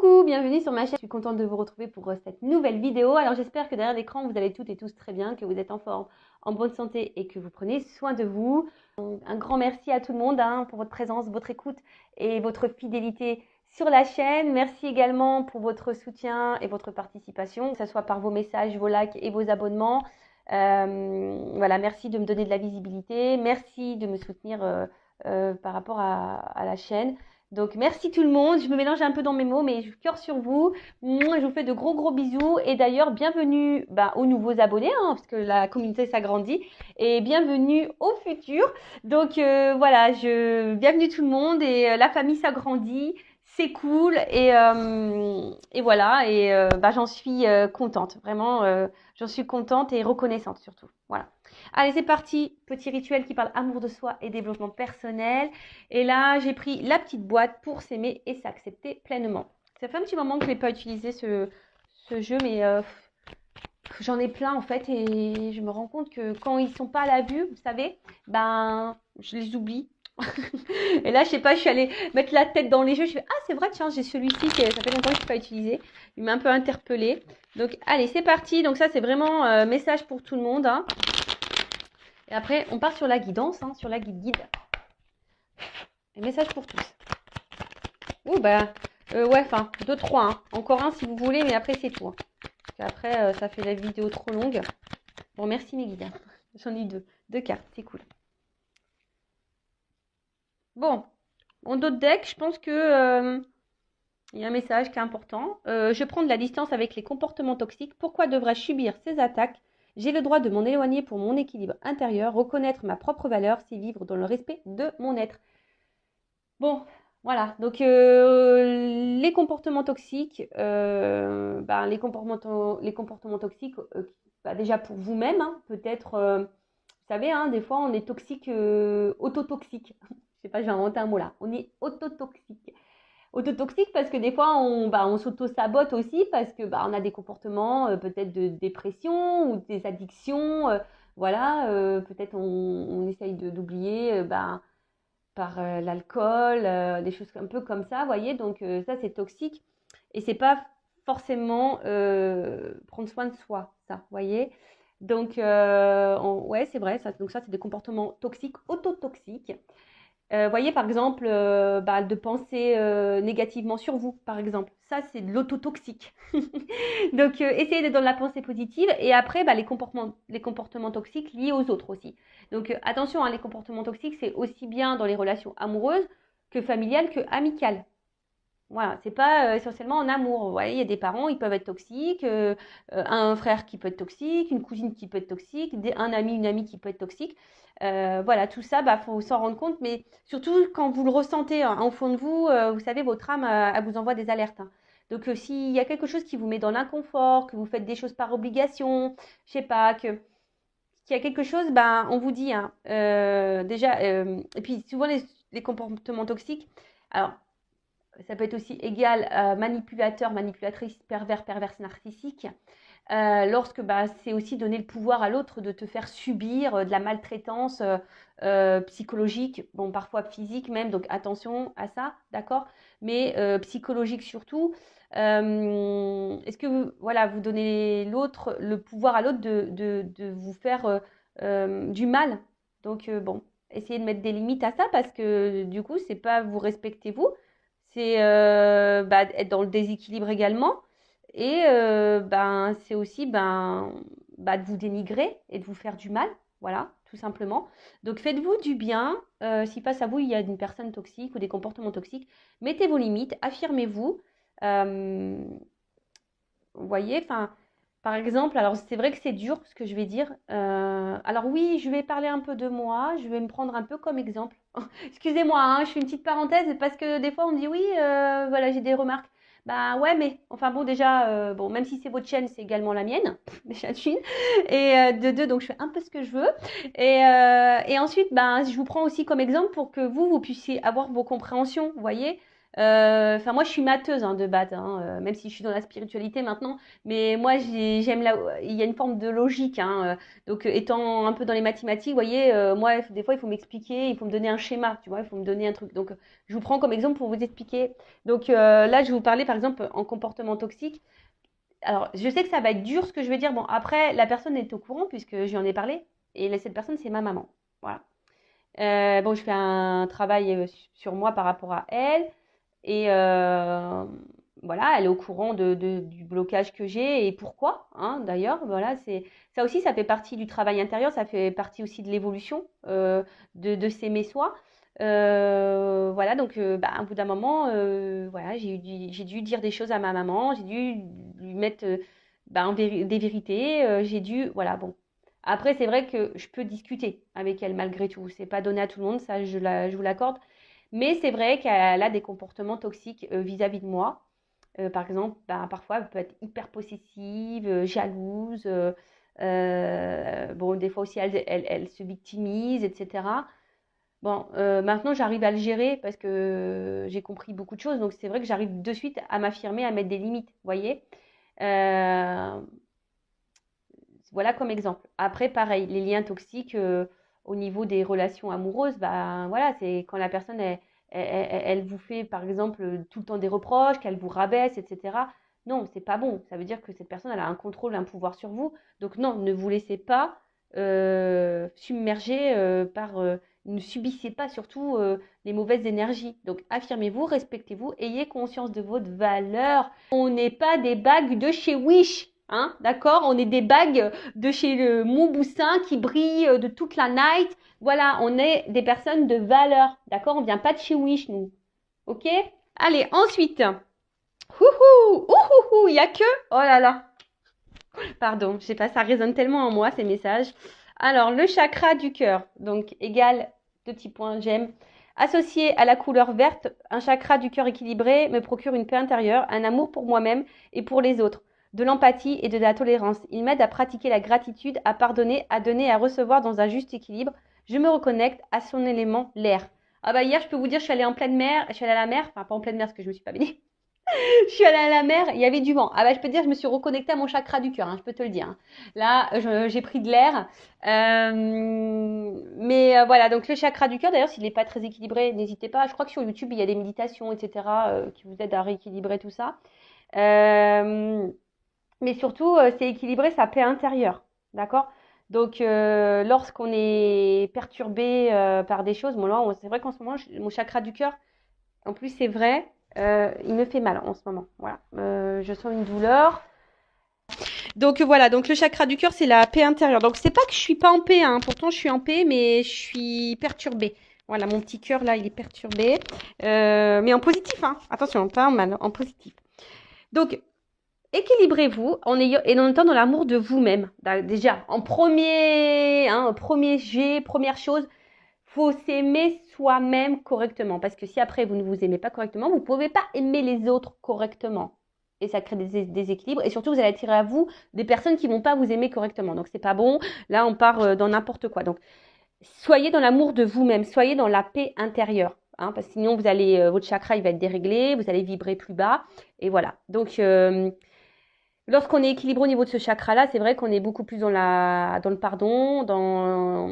Coucou, bienvenue sur ma chaîne. Je suis contente de vous retrouver pour cette nouvelle vidéo. Alors j'espère que derrière l'écran, vous allez toutes et tous très bien, que vous êtes en forme, en bonne santé et que vous prenez soin de vous. Un grand merci à tout le monde pour votre présence, votre écoute et votre fidélité sur la chaîne. Merci également pour votre soutien et votre participation, que ce soit par vos messages, vos likes et vos abonnements. Voilà, merci de me donner de la visibilité. Merci de me soutenir par rapport à la chaîne. Donc, merci tout le monde. Je me mélange un peu dans mes mots, mais je cœur sur vous. Moi, je vous fais de gros bisous. Et d'ailleurs, bienvenue aux nouveaux abonnés, parce que la communauté s'agrandit. Et bienvenue aux futurs. Donc, voilà, bienvenue tout le monde. Et la famille s'agrandit. C'est cool. Et voilà. Et j'en suis contente. Vraiment, j'en suis contente et reconnaissante surtout. Voilà. Allez, c'est parti. Petit rituel qui parle amour de soi et développement personnel. Et là, j'ai pris la petite boîte pour s'aimer et s'accepter pleinement. Ça fait un petit moment que je n'ai pas utilisé ce jeu, mais j'en ai plein en fait. Et je me rends compte que quand ils ne sont pas à la vue, vous savez, je les oublie. Et là, je sais pas, je suis allée mettre la tête dans les jeux. Je fais, ah, c'est vrai, tiens, j'ai celui-ci, ça fait longtemps que je n'ai pas utilisé. Il m'a un peu interpellée. Donc, allez, c'est parti. Donc, ça, c'est vraiment message pour tout le monde. Et après, on part sur la guidance, sur la guide. Et message pour tous. Ouh, ouais, 2, 3. Encore un si vous voulez, mais après, c'est tout. Parce qu'après, ça fait la vidéo trop longue. Bon, merci mes guides. J'en ai deux cartes, c'est cool. Bon, en d'autres decks, je pense que il y a un message qui est important. Je prends de la distance avec les comportements toxiques. Pourquoi devrais-je subir ces attaques? J'ai le droit de m'en éloigner pour mon équilibre intérieur. Reconnaître ma propre valeur, c'est vivre dans le respect de mon être. Bon, voilà. Donc, les comportements toxiques, les comportements toxiques, déjà pour vous-même, peut-être, vous savez, des fois, on est toxique, autotoxique. Je sais pas, j'ai inventé un mot là. On est autotoxique. Autotoxique parce que des fois, on s'auto-sabote aussi parce que on a des comportements peut-être de dépression ou des addictions. Voilà, peut-être on essaye d'oublier par l'alcool, des choses un peu comme ça, vous voyez. Donc ça, c'est toxique. Et c'est pas forcément prendre soin de soi, ça, vous voyez. Donc, ouais, c'est vrai. Ça, donc ça, c'est des comportements toxiques, autotoxiques. Voyez, par exemple, de penser négativement sur vous, par exemple. Ça, c'est de l'autotoxique. Donc, essayez d'être dans la pensée positive. Et après, les comportements toxiques liés aux autres aussi. Donc, attention, les comportements toxiques, c'est aussi bien dans les relations amoureuses que familiales que amicales. Voilà, c'est pas essentiellement en amour. Vous voyez, il y a des parents, ils peuvent être toxiques, un frère qui peut être toxique, une cousine qui peut être toxique, un ami, une amie qui peut être toxique. Voilà, tout ça, faut s'en rendre compte, mais surtout quand vous le ressentez au fond de vous, vous savez, votre âme, elle vous envoie des alertes. Donc, s'il y a quelque chose qui vous met dans l'inconfort, que vous faites des choses par obligation, je sais pas, qu'il y a quelque chose, on vous dit, déjà, et puis souvent les comportements toxiques, alors, ça peut être aussi égal manipulateur, manipulatrice, pervers, perverse, narcissique. Lorsque c'est aussi donner le pouvoir à l'autre de te faire subir de la maltraitance psychologique, bon parfois physique même, donc attention à ça, d'accord, mais psychologique surtout. Est-ce que vous donnez le pouvoir à l'autre de vous faire du mal? Donc essayez de mettre des limites à ça parce que du coup, c'est pas vous respectez vous, c'est être dans le déséquilibre également. Et c'est aussi de vous dénigrer et de vous faire du mal, voilà, tout simplement. Donc faites-vous du bien. Si face à vous, il y a une personne toxique ou des comportements toxiques, mettez vos limites, affirmez-vous. Vous voyez, par exemple, alors c'est vrai que c'est dur ce que je vais dire. Alors oui, je vais parler un peu de moi, je vais me prendre un peu comme exemple. Excusez-moi, je fais une petite parenthèse parce que des fois on me dit oui, voilà, j'ai des remarques. Ouais, mais enfin bon, déjà, même si c'est votre chaîne, c'est également la mienne, déjà d'une. Et de deux, donc je fais un peu ce que je veux. Et ensuite, je vous prends aussi comme exemple pour que vous puissiez avoir vos compréhensions, vous voyez. Enfin, moi, je suis matheuse de base, même si je suis dans la spiritualité maintenant. Mais moi, j'aime il y a une forme de logique. Donc, étant un peu dans les mathématiques, vous voyez, moi, des fois, il faut m'expliquer, il faut me donner un schéma, tu vois, il faut me donner un truc. Donc, je vous prends comme exemple pour vous expliquer. Donc, là, je vais vous parler, par exemple, en comportement toxique. Alors, je sais que ça va être dur ce que je vais dire. Bon, après, la personne est au courant puisque je lui en ai parlé. Et cette personne, c'est ma maman. Voilà. Bon, je fais un travail sur moi par rapport à elle. Et voilà, elle est au courant du blocage que j'ai et pourquoi, d'ailleurs. Voilà, ça aussi, ça fait partie du travail intérieur, ça fait partie aussi de l'évolution de s'aimer soi. Voilà, donc bah, à bout d'un moment, voilà, j'ai dû dire des choses à ma maman, j'ai dû lui mettre bah, des vérités, j'ai dû, voilà, bon. Après, c'est vrai que je peux discuter avec elle malgré tout. C'est pas donné à tout le monde, ça je vous l'accorde. Mais c'est vrai qu'elle a des comportements toxiques vis-à-vis de moi. Par exemple, ben, parfois, elle peut être hyper possessive, jalouse. Bon, des fois aussi, elle se victimise, etc. Bon, maintenant, j'arrive à le gérer parce que j'ai compris beaucoup de choses. Donc, c'est vrai que j'arrive de suite à m'affirmer, à mettre des limites, vous voyez. Euh, voilà comme exemple. Après, pareil, les liens toxiques au niveau des relations amoureuses, bah voilà, c'est quand la personne elle vous fait par exemple tout le temps des reproches, qu'elle vous rabaisse, etc. Non, c'est pas bon. Ça veut dire que cette personne elle a un contrôle, un pouvoir sur vous. Donc non, ne vous laissez pas submerger ne subissez pas surtout les mauvaises énergies. Donc affirmez-vous, respectez-vous, ayez conscience de votre valeur. On n'est pas des bagues de chez Wish. D'accord. On est des bagues de chez le Montboussin qui brillent de toute la night. Voilà, on est des personnes de valeur. D'accord. On vient pas de chez Wish, nous. Ok. Allez, ensuite. Ouhou, ouhou, il y a que. Oh là là. Pardon, je sais pas, ça résonne tellement en moi ces messages. Alors, le chakra du cœur, donc égal, deux petits points, j'aime. Associé à la couleur verte, un chakra du cœur équilibré me procure une paix intérieure, un amour pour moi-même et pour les autres, de l'empathie et de la tolérance. Il m'aide à pratiquer la gratitude, à pardonner, à donner et à recevoir dans un juste équilibre. Je me reconnecte à son élément, l'air. Ah bah hier, je peux vous dire, je suis allée en pleine mer, je suis allée à la mer, enfin pas en pleine mer parce que je me suis pas baignée. Je suis allée à la mer, il y avait du vent. Ah bah je peux te dire, je me suis reconnectée à mon chakra du cœur, je peux te le dire. Là, j'ai pris de l'air. Mais voilà, donc le chakra du cœur, d'ailleurs, s'il n'est pas très équilibré, n'hésitez pas. Je crois que sur YouTube, il y a des méditations, etc., qui vous aident à rééquilibrer tout ça. Euh, mais surtout, c'est équilibrer sa paix intérieure. D'accord. Donc, lorsqu'on est perturbé par des choses, bon, là, c'est vrai qu'en ce moment, mon chakra du cœur, en plus, c'est vrai, il me fait mal en ce moment. Voilà. Je sens une douleur. Donc voilà, donc le chakra du cœur, c'est la paix intérieure. Donc c'est pas que je suis pas en paix, pourtant je suis en paix, mais je suis perturbée. Voilà, mon petit cœur là, il est perturbé. Mais en positif, attention, pas en mal, en positif. Donc, équilibrez-vous et en étant dans l'amour de vous-même. Déjà, premier jet, première chose, faut s'aimer soi-même correctement. Parce que si après vous ne vous aimez pas correctement, vous ne pouvez pas aimer les autres correctement. Et ça crée des déséquilibres. Et surtout, vous allez attirer à vous des personnes qui ne vont pas vous aimer correctement. Donc, c'est pas bon. Là, on part dans n'importe quoi. Donc, soyez dans l'amour de vous-même. Soyez dans la paix intérieure. Parce que sinon, votre chakra, il va être déréglé. Vous allez vibrer plus bas. Et voilà. Donc, lorsqu'on est équilibré au niveau de ce chakra-là, c'est vrai qu'on est beaucoup plus dans le pardon, dans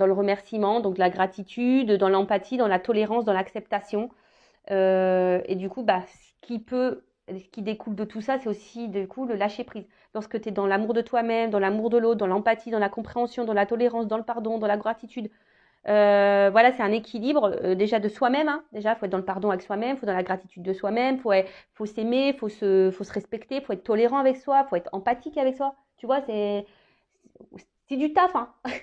le remerciement, donc la gratitude, dans l'empathie, dans la tolérance, dans l'acceptation. Et du coup, ce qui découle de tout ça, c'est aussi du coup le lâcher prise. Lorsque tu es dans l'amour de toi-même, dans l'amour de l'autre, dans l'empathie, dans la compréhension, dans la tolérance, dans le pardon, dans la gratitude, voilà, c'est un équilibre déjà de soi-même. Déjà, il faut être dans le pardon avec soi-même, il faut dans la gratitude de soi-même, faut s'aimer, faut se respecter, faut être tolérant avec soi, faut être empathique avec soi. Tu vois, c'est du taf,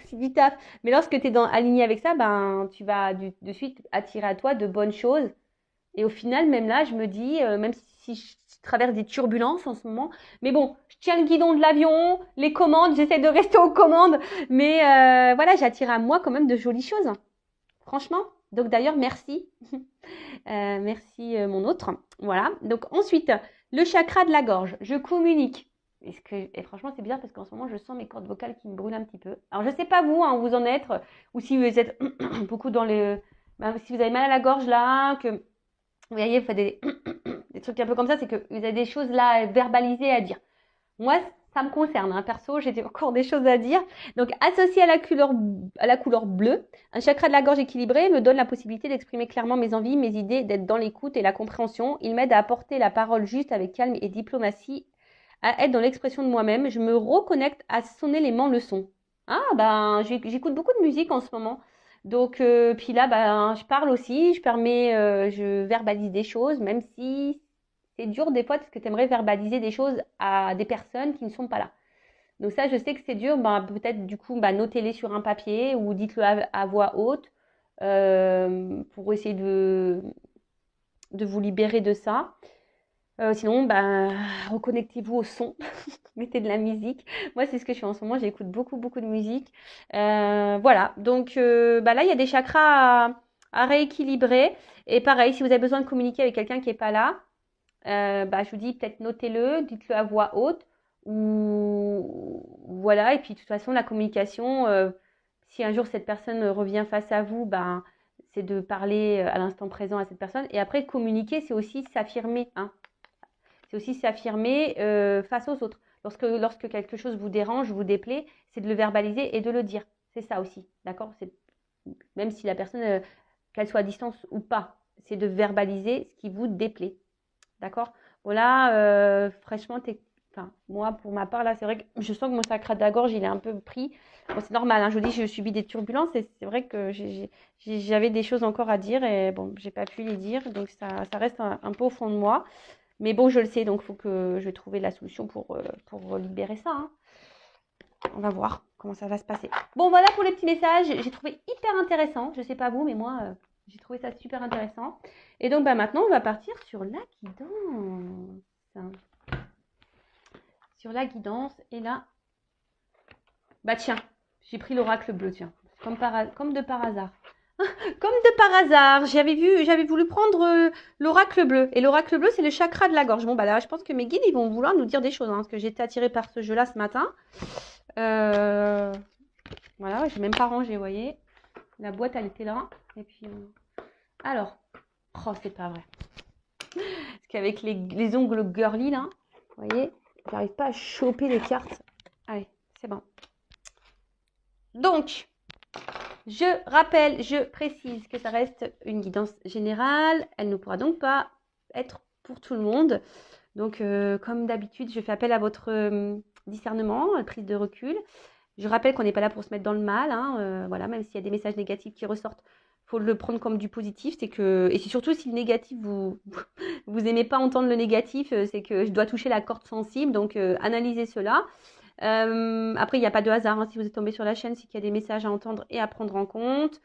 c'est du taf. Mais lorsque tu es aligné avec ça, ben, tu vas de suite attirer à toi de bonnes choses. Et au final, même là, je me dis, même si je traverse des turbulences en ce moment, mais bon, je tiens le guidon de l'avion, les commandes, j'essaie de rester aux commandes, mais voilà, j'attire à moi quand même de jolies choses, franchement. Donc d'ailleurs, merci. Merci mon autre. Voilà. Donc ensuite, le chakra de la gorge. Je communique. Et franchement, c'est bizarre parce qu'en ce moment, je sens mes cordes vocales qui me brûlent un petit peu. Alors, je ne sais pas vous, où vous en êtes, ou si vous êtes beaucoup dans si vous avez mal à la gorge là, que Vous voyez, vous faites des trucs un peu comme ça, c'est que vous avez des choses là verbalisées à dire. Moi, ça me concerne, hein. Perso, j'ai encore des choses à dire. Donc, associé à la couleur bleue, un chakra de la gorge équilibré me donne la possibilité d'exprimer clairement mes envies, mes idées, d'être dans l'écoute et la compréhension. Il m'aide à apporter la parole juste avec calme et diplomatie, à être dans l'expression de moi-même. Je me reconnecte à son élément leçon. Ah, ben, j'écoute beaucoup de musique en ce moment. Donc, puis là, ben, je parle aussi, je verbalise des choses, même si c'est dur des fois parce que tu aimerais verbaliser des choses à des personnes qui ne sont pas là. Donc ça, je sais que c'est dur. Ben, peut-être du coup, ben, notez-les sur un papier ou dites-le à voix haute pour essayer de vous libérer de ça. Sinon, ben, reconnectez-vous au son, mettez de la musique. Moi, c'est ce que je fais en ce moment, j'écoute beaucoup, beaucoup de musique. Voilà, donc ben là, il y a des chakras à rééquilibrer. Et pareil, si vous avez besoin de communiquer avec quelqu'un qui n'est pas là, bah, je vous dis peut-être notez-le, dites-le à voix haute. Ou voilà, et puis de toute façon, la communication, si un jour cette personne revient face à vous, ben, c'est de parler à l'instant présent à cette personne. Et après, communiquer, c'est aussi s'affirmer, hein. C'est aussi s'affirmer face aux autres. Lorsque quelque chose vous dérange, vous déplaît, c'est de le verbaliser et de le dire. C'est ça aussi, d'accord? Même si la personne, qu'elle soit à distance ou pas, c'est de verbaliser ce qui vous déplaît. D'accord? Voilà, fraîchement, enfin, moi, pour ma part, là, c'est vrai que je sens que mon sacre de la gorge, il est un peu pris. Bon, c'est normal, hein, je vous dis, je subis des turbulences et c'est vrai que j'avais des choses encore à dire et bon, j'ai pas pu les dire, donc ça reste un peu au fond de moi. Mais bon, je le sais, donc il faut que je trouve la solution pour libérer ça, hein. On va voir comment ça va se passer. Bon, voilà pour les petits messages. J'ai trouvé hyper intéressant. Je sais pas vous, mais moi, j'ai trouvé ça super intéressant. Et donc, bah, maintenant, on va partir sur la guidance. Sur la guidance. Et là, bah tiens, j'ai pris l'oracle bleu, tiens. Comme de par hasard. Comme de par hasard, j'avais voulu prendre l'oracle bleu. Et l'oracle bleu, c'est le chakra de la gorge. Bon, bah là, je pense que mes guides, ils vont vouloir nous dire des choses, hein, parce que j'ai été attirée par ce jeu-là ce matin. Voilà, j'ai même pas rangé, vous voyez. La boîte, elle était là. Et puis, alors, oh, c'est pas vrai. Parce qu'avec les ongles girly, là, vous voyez, j'arrive pas à choper les cartes. Allez, c'est bon. Donc, je rappelle, je précise que ça reste une guidance générale. Elle ne pourra donc pas être pour tout le monde. Donc, comme d'habitude, je fais appel à votre discernement, prise de recul. Je rappelle qu'on n'est pas là pour se mettre dans le mal, hein, voilà, même s'il y a des messages négatifs qui ressortent, il faut le prendre comme du positif. Et c'est surtout si le négatif, vous aimez pas entendre le négatif, c'est que je dois toucher la corde sensible, donc analysez cela. Après, il n'y a pas de hasard, hein, si vous êtes tombé sur la chaîne, c'est qu'il y a des messages à entendre et à prendre en compte.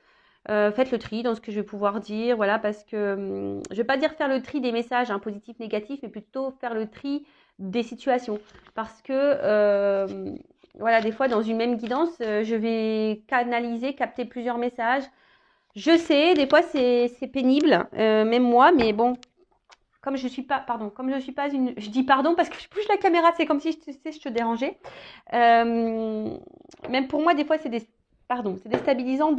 Faites le tri dans ce que je vais pouvoir dire, voilà, parce que je ne vais pas dire faire le tri des messages, hein, positifs, négatifs, mais plutôt faire le tri des situations. Parce que, voilà, des fois, dans une même guidance, je vais capter plusieurs messages. Je sais, des fois, c'est pénible, même moi, mais bon, comme je suis pas une, je dis pardon parce que je bouge la caméra, c'est comme si je te dérangeais. Même pour moi, des fois, c'est déstabilisant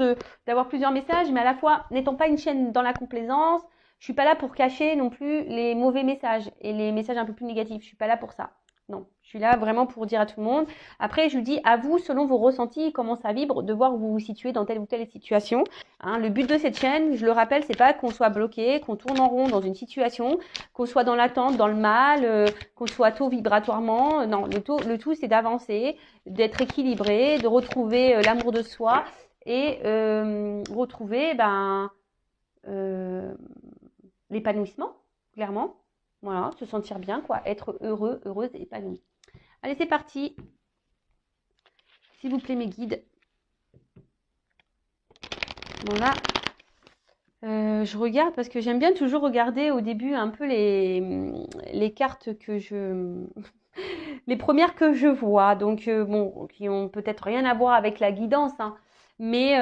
d'avoir plusieurs messages, mais à la fois, n'étant pas une chaîne dans la complaisance, je suis pas là pour cacher non plus les mauvais messages et les messages un peu plus négatifs. Je suis pas là pour ça. Non, je suis là vraiment pour dire à tout le monde. Après, je vous dis à vous, selon vos ressentis, comment ça vibre, de voir où vous vous situez dans telle ou telle situation. Hein, le but de cette chaîne, je le rappelle, c'est pas qu'on soit bloqué, qu'on tourne en rond dans une situation, qu'on soit dans l'attente, dans le mal, qu'on soit tôt vibratoirement. Non, le tout, c'est d'avancer, d'être équilibré, de retrouver l'amour de soi et retrouver l'épanouissement, clairement. Voilà, se sentir bien, quoi, être heureux, heureuse et épanouie. Allez, c'est parti. S'il vous plaît, mes guides. Voilà. Je regarde parce que j'aime bien toujours regarder au début un peu les cartes les premières que je vois. Donc, bon, qui ont peut-être rien à voir avec la guidance, hein. Mais,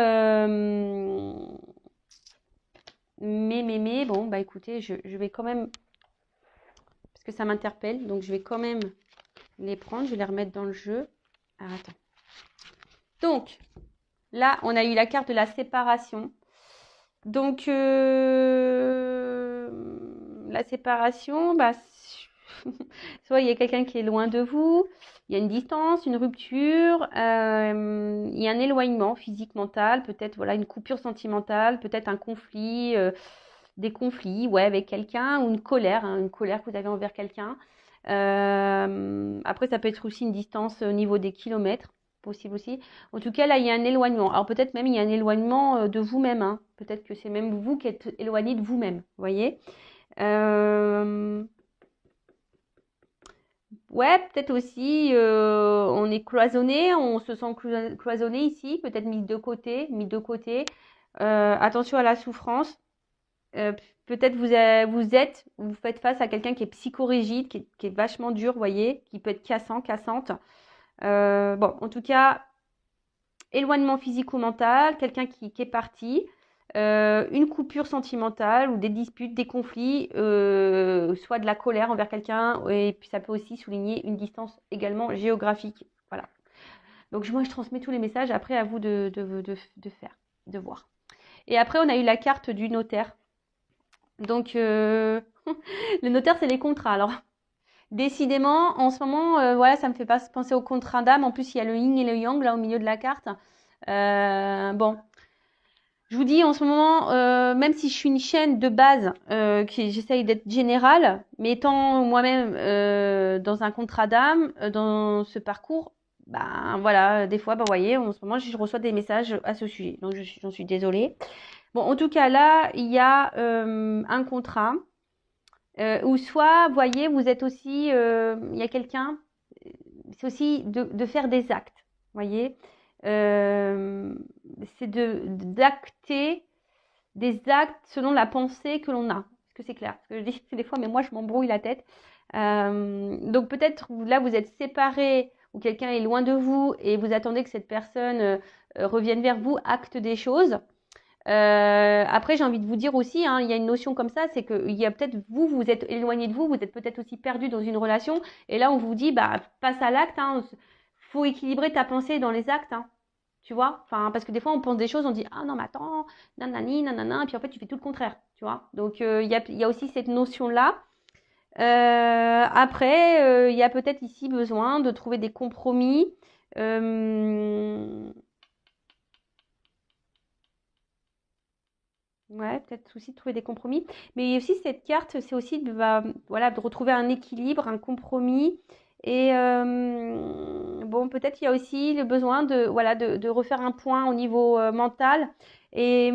bon, bah écoutez, je vais quand même, parce que ça m'interpelle, donc je vais quand même les prendre, je vais les remettre dans le jeu. Ah, attends. Donc, là, on a eu la carte de la séparation. Donc, la séparation, bah, soit il y a quelqu'un qui est loin de vous, il y a une distance, une rupture, il y a un éloignement physique, mental, peut-être voilà, une coupure sentimentale, peut-être un conflit, des conflits ouais, avec quelqu'un ou une colère que vous avez envers quelqu'un. Après, ça peut être aussi une distance au niveau des kilomètres, possible aussi. En tout cas, là, il y a un éloignement. Alors peut-être même il y a un éloignement de vous-même. Hein. Peut-être que c'est même vous qui êtes éloigné de vous-même. Vous voyez Ouais, peut-être aussi on est cloisonné, on se sent cloisonné ici, peut-être mis de côté, mis de côté. Attention à la souffrance. Euh, peut-être vous faites face à quelqu'un qui est psychorigide, qui est vachement dur, vous voyez, qui peut être cassant, cassante. Bon, en tout cas, éloignement physico-mental, quelqu'un qui est parti, une coupure sentimentale ou des disputes, des conflits, soit de la colère envers quelqu'un, et puis ça peut aussi souligner une distance également géographique. Voilà. Donc moi, je transmets tous les messages, après à vous de faire, de voir. Et après, on a eu la carte du notaire. Donc, le notaire, c'est les contrats. Alors, décidément, en ce moment, voilà, ça me fait pas penser au contrat d'âme. En plus, il y a le yin et le yang là au milieu de la carte. Bon, je vous dis en ce moment, même si je suis une chaîne de base, j'essaye d'être générale, mais étant moi-même dans un contrat d'âme, dans ce parcours, ben voilà, des fois, ben, vous voyez, en ce moment, je reçois des messages à ce sujet. Donc, j'en suis désolée. Bon, en tout cas, là, il y a un contrat. Ou soit, vous voyez, vous êtes aussi, il y a quelqu'un, c'est aussi de faire des actes, vous voyez. C'est d'acter des actes selon la pensée que l'on a. Est-ce que c'est clair? Parce que je dis des fois, mais moi, je m'embrouille la tête. Donc peut-être là, vous êtes séparés ou quelqu'un est loin de vous et vous attendez que cette personne revienne vers vous, acte des choses. Après, j'ai envie de vous dire aussi, hein, il y a une notion comme ça, c'est que il y a peut-être vous êtes éloigné de vous êtes peut-être aussi perdu dans une relation, et là on vous dit, bah passe à l'acte, hein, faut équilibrer ta pensée dans les actes, hein, tu vois, enfin parce que des fois on pense des choses, on dit ah non mais attends, nanani, nanana, et puis en fait tu fais tout le contraire, tu vois. Donc il y a aussi cette notion là. Après, il y a peut-être ici besoin de trouver des compromis. Ouais, peut-être aussi de trouver des compromis. Mais aussi cette carte, c'est aussi voilà, de retrouver un équilibre, un compromis. Et bon, peut-être il y a aussi le besoin voilà, de refaire un point au niveau mental. Et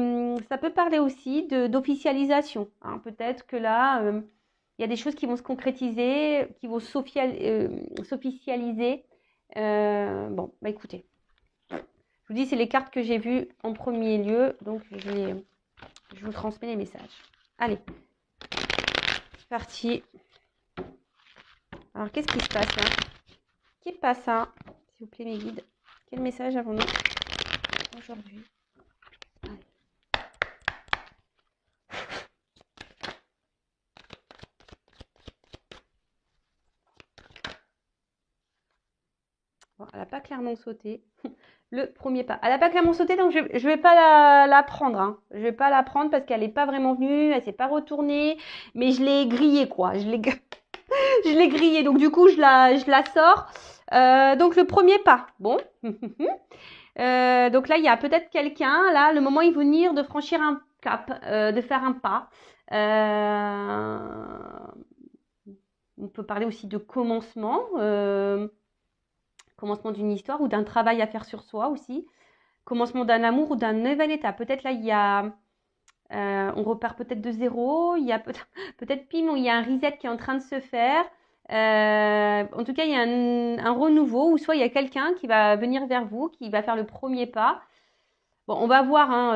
ça peut parler aussi d'officialisation. Hein. Peut-être que là, il y a des choses qui vont se concrétiser, qui vont s'officialiser. Bon, bah écoutez, je vous dis, c'est les cartes que j'ai vues en premier lieu. Donc, je vous transmets les messages. Allez, c'est parti. Alors, qu'est-ce qui se passe là? Qui passe ça? S'il vous plaît, mes guides. Quel message avons-nous aujourd'hui? Bon, elle n'a pas clairement sauté. Le premier pas. Elle n'a pas clairement sauté, donc je ne vais pas la prendre. Hein. Je ne vais pas la prendre parce qu'elle n'est pas vraiment venue, elle ne s'est pas retournée. Mais je l'ai grillée, quoi. Je l'ai grillée, donc du coup, je la sors. Donc, le premier pas. Bon. Donc là, il y a peut-être quelqu'un, là, le moment est venir de franchir un cap, de faire un pas. On peut parler aussi de commencement, commencement d'une histoire ou d'un travail à faire sur soi aussi, commencement d'un amour ou d'un nouvel état. Peut-être là, il y a, on repart peut-être de zéro, il y a peut-être pim, il y a un reset qui est en train de se faire. En tout cas, il y a un renouveau, ou soit il y a quelqu'un qui va venir vers vous, qui va faire le premier pas. Bon, on va voir hein,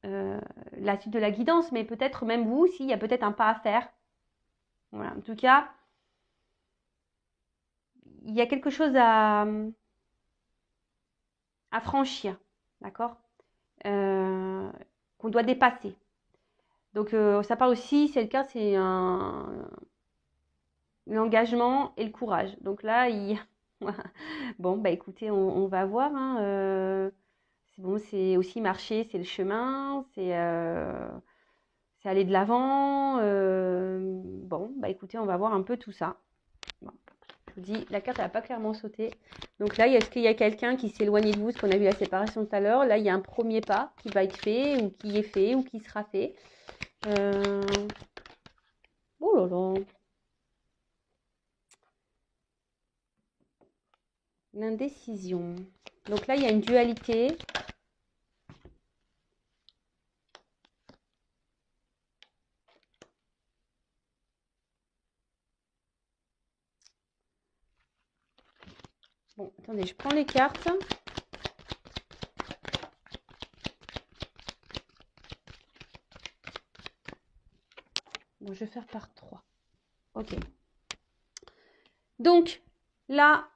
la suite de la guidance, mais peut-être même vous, s'il y a peut-être un pas à faire. Voilà, en tout cas, il y a quelque chose à franchir, d'accord qu'on doit dépasser. Donc, ça parle aussi, c'est le cas, c'est l'engagement et le courage. Donc là, bon, bah écoutez, on va voir. Hein, c'est bon, c'est aussi marcher, c'est le chemin, c'est aller de l'avant. Bon, bah écoutez, on va voir un peu tout ça. Bon, je vous dis, la carte n'a pas clairement sauté. Donc là, est-ce qu'il y a quelqu'un qui s'est éloigné de vous, ce qu'on a vu la séparation tout à l'heure? Là, il y a un premier pas qui va être fait, ou qui est fait, ou qui sera fait. Oh là là. L'indécision. Donc là, il y a une dualité. Bon, attendez, je prends les cartes. Bon, je vais faire par 3. Ok. Donc, là,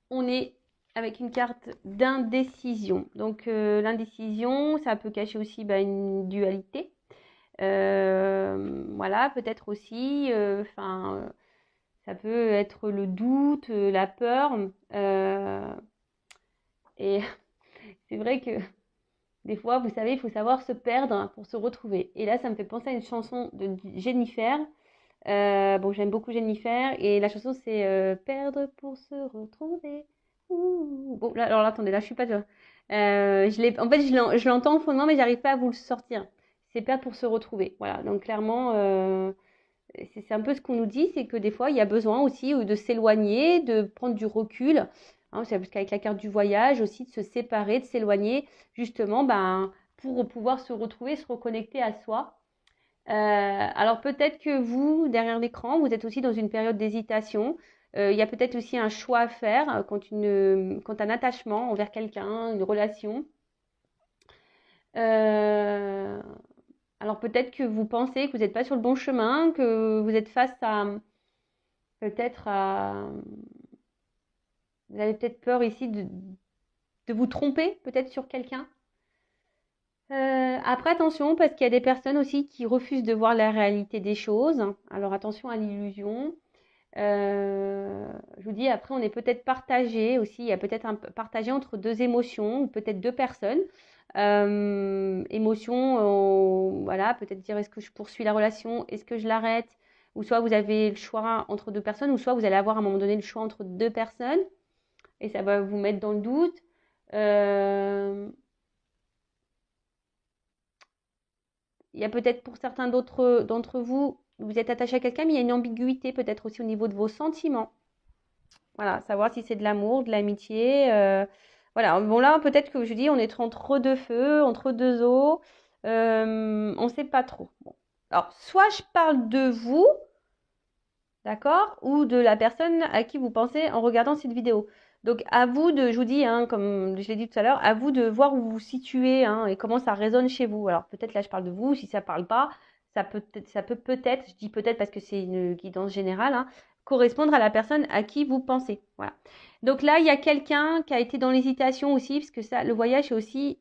on est avec une carte d'indécision. Donc, l'indécision, ça peut cacher aussi une dualité. Voilà, peut-être aussi, ça peut être le doute, la peur. Et c'est vrai que des fois, vous savez, il faut savoir se perdre pour se retrouver. Et là, ça me fait penser à une chanson de Jennifer. Bon, j'aime beaucoup Jennifer. Et la chanson, c'est Perdre pour se retrouver. Ouh. Bon, là, alors là, attendez, là, je suis pas sûre. En fait, je l'entends au fondement, mais j'arrive pas à vous le sortir. C'est perdre pour se retrouver. Voilà, donc clairement, c'est un peu ce qu'on nous dit, c'est que des fois, il y a besoin aussi de s'éloigner, de prendre du recul. Hein, c'est parce qu'avec la carte du voyage aussi, de se séparer, de s'éloigner, justement, pour pouvoir se retrouver, se reconnecter à soi. Alors peut-être que vous, derrière l'écran, vous êtes aussi dans une période d'hésitation. Il y a peut-être aussi un choix à faire quand un attachement envers quelqu'un, une relation. Euh, alors peut-être que vous pensez que vous n'êtes pas sur le bon chemin, que vous êtes face à peut-être à... Vous avez peut-être peur ici de vous tromper peut-être sur quelqu'un. Après, attention, parce qu'il y a des personnes aussi qui refusent de voir la réalité des choses. Alors attention à l'illusion. Je vous dis, après, on est peut-être partagé aussi. Il y a peut-être un partagé entre deux émotions, ou peut-être deux personnes. Émotion, voilà, peut-être dire est-ce que je poursuis la relation, est-ce que je l'arrête, ou soit vous avez le choix entre deux personnes, ou soit vous allez avoir à un moment donné le choix entre deux personnes, et ça va vous mettre dans le doute. Euh, il y a peut-être pour certains d'entre vous, vous êtes attaché à quelqu'un, mais il y a une ambiguïté peut-être aussi au niveau de vos sentiments. Voilà, savoir si c'est de l'amour, de l'amitié. Voilà, bon là, peut-être que je dis, on est entre deux feux, entre deux eaux. On ne sait pas trop. Bon. Alors, soit je parle de vous, d'accord, ou de la personne à qui vous pensez en regardant cette vidéo. Donc, à vous de, je vous dis, hein, comme je l'ai dit tout à l'heure, à vous de voir où vous vous situez hein, et comment ça résonne chez vous. Alors, peut-être là, je parle de vous. Si ça ne parle pas, ça peut peut-être, je dis peut-être parce que c'est une guidance générale, hein, correspondre à la personne à qui vous pensez. Voilà. Donc là, il y a quelqu'un qui a été dans l'hésitation aussi, parce que ça, le voyage, c'est aussi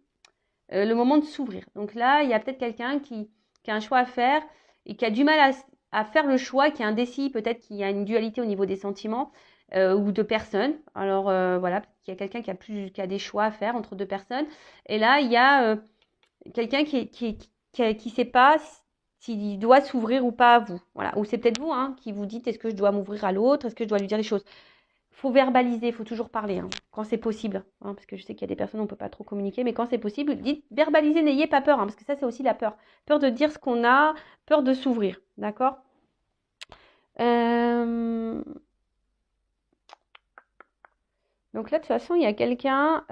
le moment de s'ouvrir. Donc là, il y a peut-être quelqu'un qui a un choix à faire et qui a du mal à faire le choix, qui est indécis, peut-être qu'il y a une dualité au niveau des sentiments ou de personnes. Alors voilà, il y a quelqu'un qui a des choix à faire entre deux personnes. Et là, il y a quelqu'un qui sait pas s'il doit s'ouvrir ou pas à vous. Voilà. Ou c'est peut-être vous hein, qui vous dites est-ce que je dois m'ouvrir à l'autre, est-ce que je dois lui dire les choses. Il faut verbaliser, il faut toujours parler, hein, quand c'est possible. Hein, parce que je sais qu'il y a des personnes, on ne peut pas trop communiquer, mais quand c'est possible, dites verbalisez, n'ayez pas peur, hein, parce que ça, c'est aussi la peur. Peur de dire ce qu'on a, peur de s'ouvrir. D'accord Donc là, de toute façon, il y a quelqu'un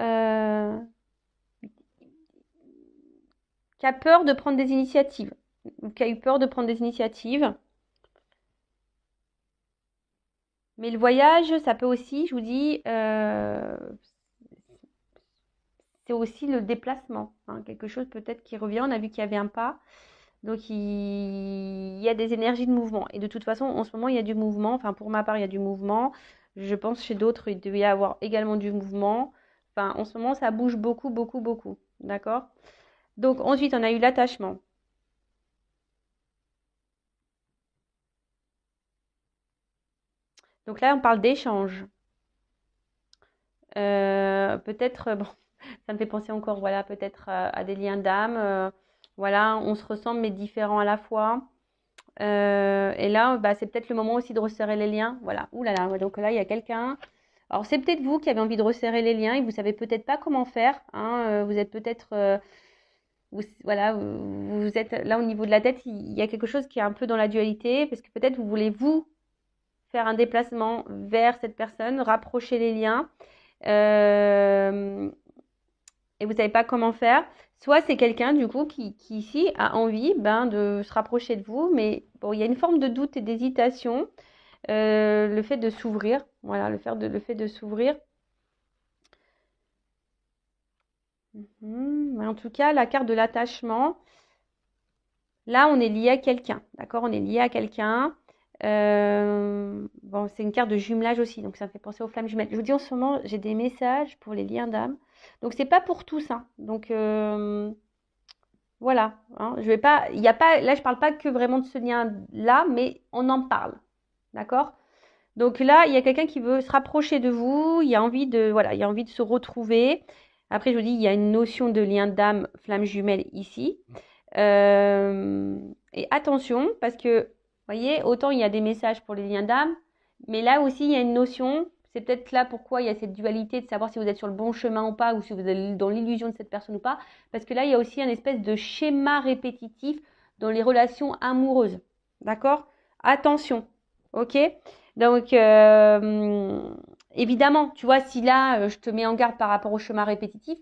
qui a peur de prendre des initiatives, ou qui a eu peur de prendre des initiatives. Mais le voyage, ça peut aussi, je vous dis, c'est aussi le déplacement. Hein, quelque chose peut-être qui revient. On a vu qu'il y avait un pas. Donc, il y a des énergies de mouvement. Et de toute façon, en ce moment, il y a du mouvement. Enfin, pour ma part, il y a du mouvement. Je pense chez d'autres, il devait y avoir également du mouvement. Enfin, en ce moment, ça bouge beaucoup, beaucoup, beaucoup. D'accord? Donc, ensuite, on a eu l'attachement. Donc là, on parle d'échange. Peut-être, bon, ça me fait penser encore, voilà, peut-être à des liens d'âme. Voilà, on se ressemble mais différents à la fois. Et là, bah, c'est peut-être le moment aussi de resserrer les liens. Voilà. Ouh là là, ouais, donc là, il y a quelqu'un. Alors, c'est peut-être vous qui avez envie de resserrer les liens et vous savez peut-être pas comment faire, hein. Vous êtes peut-être, voilà, vous êtes là au niveau de la tête, il y a quelque chose qui est un peu dans la dualité parce que peut-être vous voulez vous faire un déplacement vers cette personne, rapprocher les liens. Euh, et vous savez pas comment faire. Soit c'est quelqu'un du coup qui ici a envie ben, de se rapprocher de vous, mais bon, il y a une forme de doute et d'hésitation. Le fait de s'ouvrir, voilà, le fait de s'ouvrir. Mais en tout cas, la carte de l'attachement, là, on est lié à quelqu'un, d'accord? On est lié à quelqu'un. Bon, c'est une carte de jumelage aussi, donc ça me fait penser aux flammes jumelles. Je vous dis en ce moment, j'ai des messages pour les liens d'âme. Donc c'est pas pour tous, hein. Donc voilà, hein, je vais pas, il y a pas, là je parle pas que vraiment de ce lien-là, mais on en parle, d'accord? Donc là, il y a quelqu'un qui veut se rapprocher de vous, il y a envie de, voilà, il y a envie de se retrouver. Après, je vous dis, il y a une notion de lien d'âme, flamme jumelle ici. Et attention, parce que, vous voyez, autant il y a des messages pour les liens d'âme, mais là aussi, il y a une notion, c'est peut-être là pourquoi il y a cette dualité de savoir si vous êtes sur le bon chemin ou pas, ou si vous êtes dans l'illusion de cette personne ou pas, parce que là, il y a aussi un espèce de schéma répétitif dans les relations amoureuses. D'accord? Attention, ok? Donc, évidemment, tu vois, si là, je te mets en garde par rapport au schéma répétitif,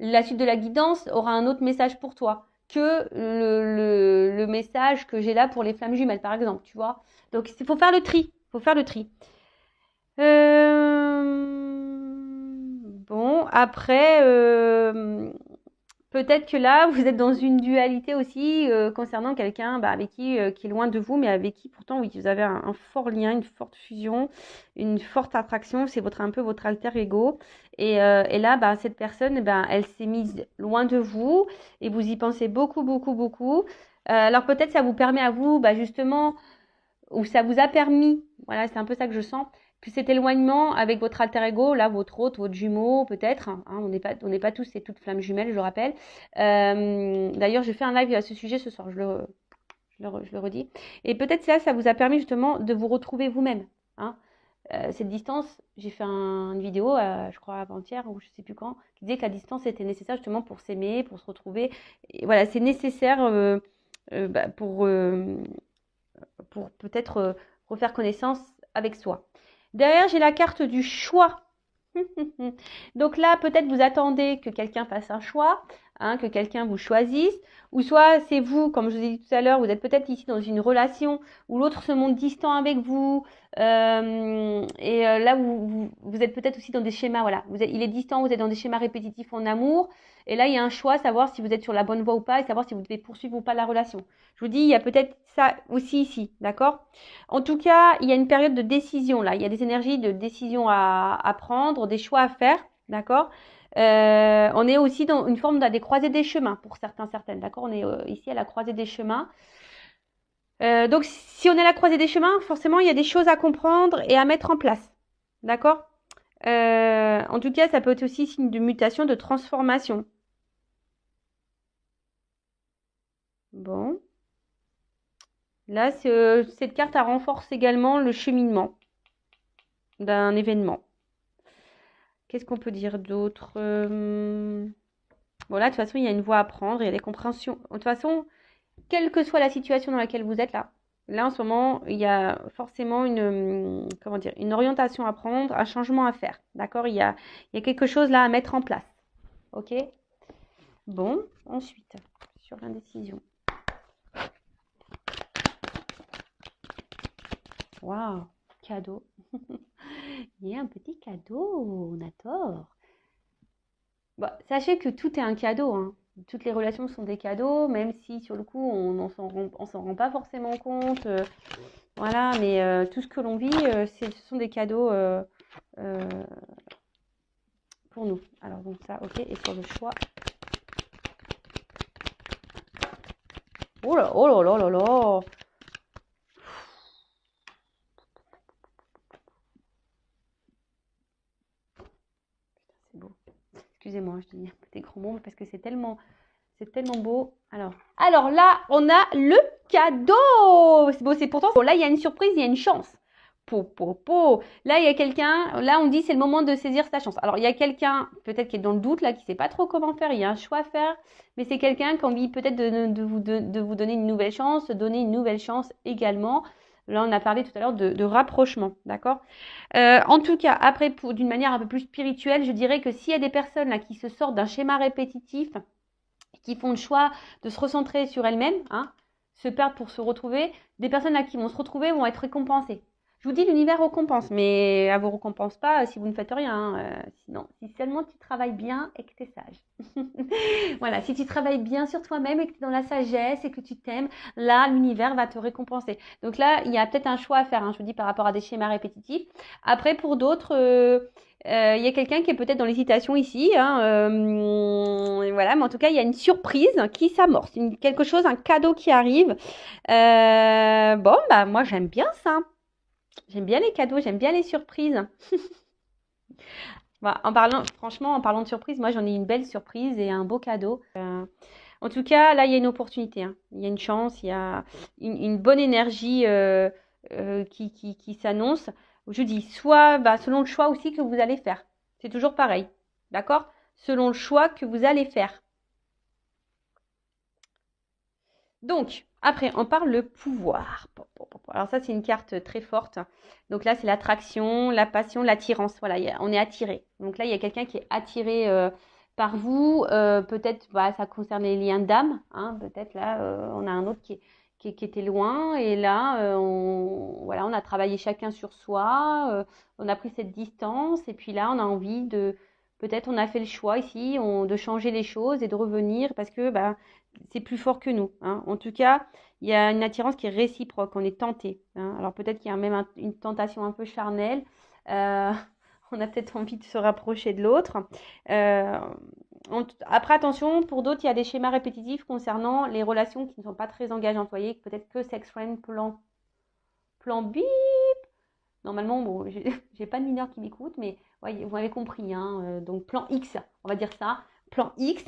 la suite de la guidance aura un autre message pour toi que le message que j'ai là pour les flammes jumelles, par exemple, tu vois. Donc, il faut faire le tri. Il faut faire le tri. Bon, après, peut-être que là, vous êtes dans une dualité aussi concernant quelqu'un bah, avec qui est loin de vous, mais avec qui pourtant, oui, vous avez un fort lien, une forte fusion, une forte attraction. C'est un peu votre alter ego. Et là, bah, cette personne, bah, elle s'est mise loin de vous et vous y pensez beaucoup, beaucoup, beaucoup. Alors peut-être ça vous permet à vous, bah, justement, ou ça vous a permis, voilà, c'est un peu ça que je sens, que cet éloignement avec votre alter ego, là, votre hôte, votre jumeau, peut-être, hein, on n'est pas tous et toutes flammes jumelles, je le rappelle. D'ailleurs, je fais un live à ce sujet ce soir, je le redis. Et peut-être ça vous a permis justement de vous retrouver vous-même, hein. Cette distance, j'ai fait une vidéo, je crois avant-hier ou je sais plus quand, qui disait que la distance était nécessaire justement pour s'aimer, pour se retrouver. Et voilà, c'est nécessaire bah, pour peut-être refaire connaissance avec soi. Derrière, j'ai la carte du choix. Donc là, peut-être vous attendez que quelqu'un fasse un choix, hein, que quelqu'un vous choisisse, ou soit c'est vous, comme je vous ai dit tout à l'heure, vous êtes peut-être ici dans une relation où l'autre se montre distant avec vous, là vous êtes peut-être aussi dans des schémas, voilà, il est distant, vous êtes dans des schémas répétitifs en amour, et là il y a un choix, savoir si vous êtes sur la bonne voie ou pas, et savoir si vous devez poursuivre ou pas la relation. Je vous dis, il y a peut-être ça aussi ici, d'accord? En tout cas, il y a une période de décision là. Il y a des énergies de décision à prendre, des choix à faire, d'accord? On est aussi dans une forme des croisées des chemins pour certains, certaines, d'accord? On est ici à la croisée des chemins. Donc, si on est à la croisée des chemins, forcément, il y a des choses à comprendre et à mettre en place, d'accord? En tout cas, ça peut être aussi signe de mutation, de transformation. Bon. Là, cette carte, elle renforce également le cheminement d'un événement. Qu'est-ce qu'on peut dire d'autre Bon, là, de toute façon, il y a une voie à prendre, il y a des compréhensions. De toute façon, quelle que soit la situation dans laquelle vous êtes là en ce moment, il y a forcément comment dire, une orientation à prendre, un changement à faire. D'accord? Il y a quelque chose là à mettre en place. Ok? Bon, ensuite, sur l'indécision. Waouh, cadeau. Il y a un petit cadeau, on adore. Bah, sachez que tout est un cadeau, hein. Toutes les relations sont des cadeaux, même si sur le coup on s'en rend pas forcément compte. Voilà, mais tout ce que l'on vit, ce sont des cadeaux euh, pour nous. Alors donc ça, ok. Et sur le choix. Oh là, oh là là là là. C'est beau. Excusez-moi, je dis des grands mots parce que c'est tellement C'est tellement beau. Alors là, on a le cadeau. C'est beau, c'est pourtant. Bon, là, il y a une surprise, il y a une chance. Là, il y a quelqu'un. Là, on dit c'est le moment de saisir sa chance. Alors, il y a quelqu'un, peut-être qui est dans le doute, là, qui ne sait pas trop comment faire. Il y a un choix à faire. Mais c'est quelqu'un qui a envie peut-être de vous donner une nouvelle chance, donner une nouvelle chance également. Là, on a parlé tout à l'heure de rapprochement, d'accord? En tout cas, après, d'une manière un peu plus spirituelle, je dirais que s'il y a des personnes là qui se sortent d'un schéma répétitif, qui font le choix de se recentrer sur elles-mêmes, hein, se perdre pour se retrouver, des personnes là qui vont se retrouver vont être récompensées. Je vous dis, l'univers récompense, mais elle vous récompense pas si vous ne faites rien. Sinon, si seulement tu travailles bien et que tu es sage. Voilà, si tu travailles bien sur toi-même et que tu es dans la sagesse et que tu t'aimes, là, l'univers va te récompenser. Donc là, il y a peut-être un choix à faire, hein, je vous dis, par rapport à des schémas répétitifs. Après, pour d'autres, il y a quelqu'un qui est peut-être dans l'hésitation ici, hein, voilà, mais en tout cas, il y a une surprise qui s'amorce, quelque chose, un cadeau qui arrive. Bon, bah moi, j'aime bien ça. J'aime bien les cadeaux, j'aime bien les surprises. Bah, franchement, en parlant de surprise, moi, j'en ai une belle surprise et un beau cadeau. En tout cas, là, il y a une opportunité, hein. Il y a une chance, il y a une bonne énergie qui s'annonce. Je dis, soit selon le choix aussi que vous allez faire. C'est toujours pareil, d'accord? Selon le choix que vous allez faire. Donc, après, on parle le pouvoir. Alors ça, c'est une carte très forte. Donc là, c'est l'attraction, la passion, l'attirance. Voilà, on est attiré. Donc là, il y a quelqu'un qui est attiré par vous. Peut-être, ça concerne les liens d'âme. Hein, peut-être là, on a un autre qui était loin. Et là, on a travaillé chacun sur soi. On a pris cette distance. Et puis là, on a envie peut-être on a fait le choix ici de changer les choses et de revenir parce que c'est plus fort que nous, hein. En tout cas, il y a une attirance qui est réciproque, on est tenté, hein. Alors peut-être qu'il y a même une tentation un peu charnelle. Euh, on a peut-être envie de se rapprocher de l'autre. Après, attention, pour d'autres, il y a des schémas répétitifs concernant les relations qui ne sont pas très engageantes. Vous voyez, peut-être que sex friend, plan bip. Normalement, bon, j'ai pas de mineurs qui m'écoutent, mais ouais, vous m'avez compris, hein. Donc plan X, on va dire ça. Plan X,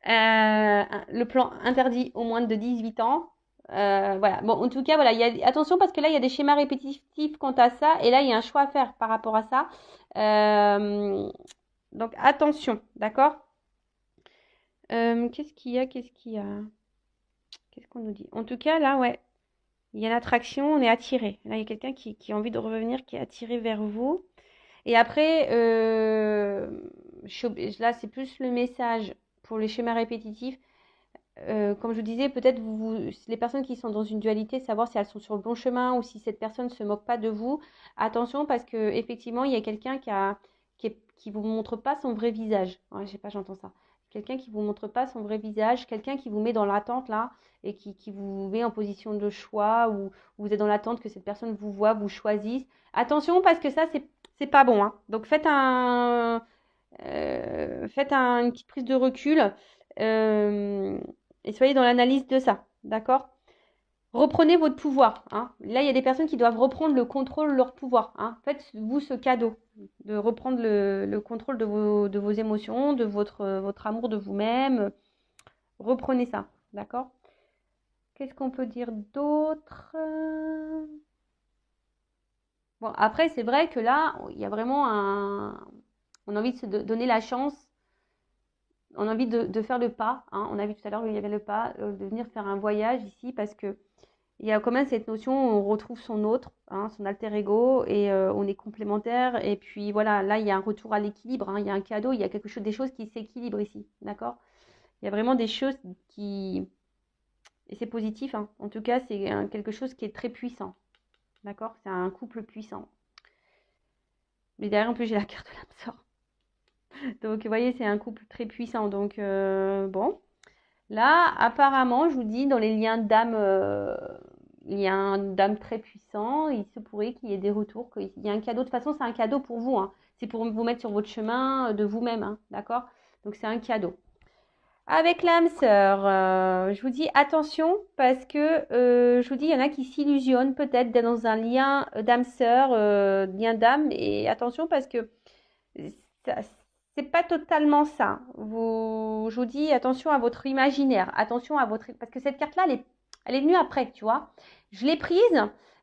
le plan interdit aux moins de 18 ans. Voilà. Bon, en tout cas, voilà, attention parce que là, il y a des schémas répétitifs quant à ça, et là, il y a un choix à faire par rapport à ça. Donc, attention, d'accord? Qu'est-ce qu'il y a? Qu'est-ce qu'on nous dit? En tout cas, là, ouais, il y a une attraction, on est attiré. Là, il y a quelqu'un qui a envie de revenir, qui est attiré vers vous. Et après, là, c'est plus le message pour les schémas répétitifs. Comme je vous disais, peut-être les personnes qui sont dans une dualité, savoir si elles sont sur le bon chemin ou si cette personne ne se moque pas de vous. Attention, parce que effectivement, il y a quelqu'un qui vous montre pas son vrai visage. Ouais, je sais pas, j'entends ça. Quelqu'un qui vous montre pas son vrai visage, quelqu'un qui vous met dans l'attente là et qui vous met en position de choix ou vous êtes dans l'attente que cette personne vous voit, vous choisisse. Attention, parce que ça, c'est pas bon, hein. Donc faites une petite prise de recul et soyez dans l'analyse de ça, d'accord? Reprenez votre pouvoir, hein. Là, il y a des personnes qui doivent reprendre le contrôle de leur pouvoir, hein. Faites-vous ce cadeau de reprendre le contrôle de vos émotions, de votre amour de vous-même. Reprenez ça, d'accord? Qu'est-ce qu'on peut dire d'autre? Bon, après, c'est vrai que là, il y a vraiment on a envie de se donner la chance. On a envie de faire le pas, hein. On a vu tout à l'heure qu'il y avait le pas, de venir faire un voyage ici parce que il y a quand même cette notion où on retrouve son autre, hein, son alter ego et on est complémentaires. Et puis voilà, là, il y a un retour à l'équilibre, hein, il y a un cadeau, il y a des choses qui s'équilibrent ici, d'accord? Il y a vraiment des choses qui... Et c'est positif, hein. En tout cas, c'est quelque chose qui est très puissant, d'accord? C'est un couple puissant. Mais derrière, en plus, j'ai la carte de l'âme sœur. Donc, vous voyez, c'est un couple très puissant. Donc, bon. Là, apparemment, je vous dis, dans les liens d'âme, il y a un d'âme très puissant. Il se pourrait qu'il y ait des retours, qu'il y ait un cadeau. De toute façon, c'est un cadeau pour vous, hein. C'est pour vous mettre sur votre chemin de vous-même, hein, d'accord? Donc, c'est un cadeau. Avec l'âme sœur, je vous dis attention parce que je vous dis, il y en a qui s'illusionnent peut-être d'être dans un lien d'âme sœur, lien d'âme. Et attention parce que c'est pas totalement ça. Je vous dis attention à votre imaginaire, attention à votre, parce que cette carte-là, elle est venue après, tu vois. Je l'ai prise,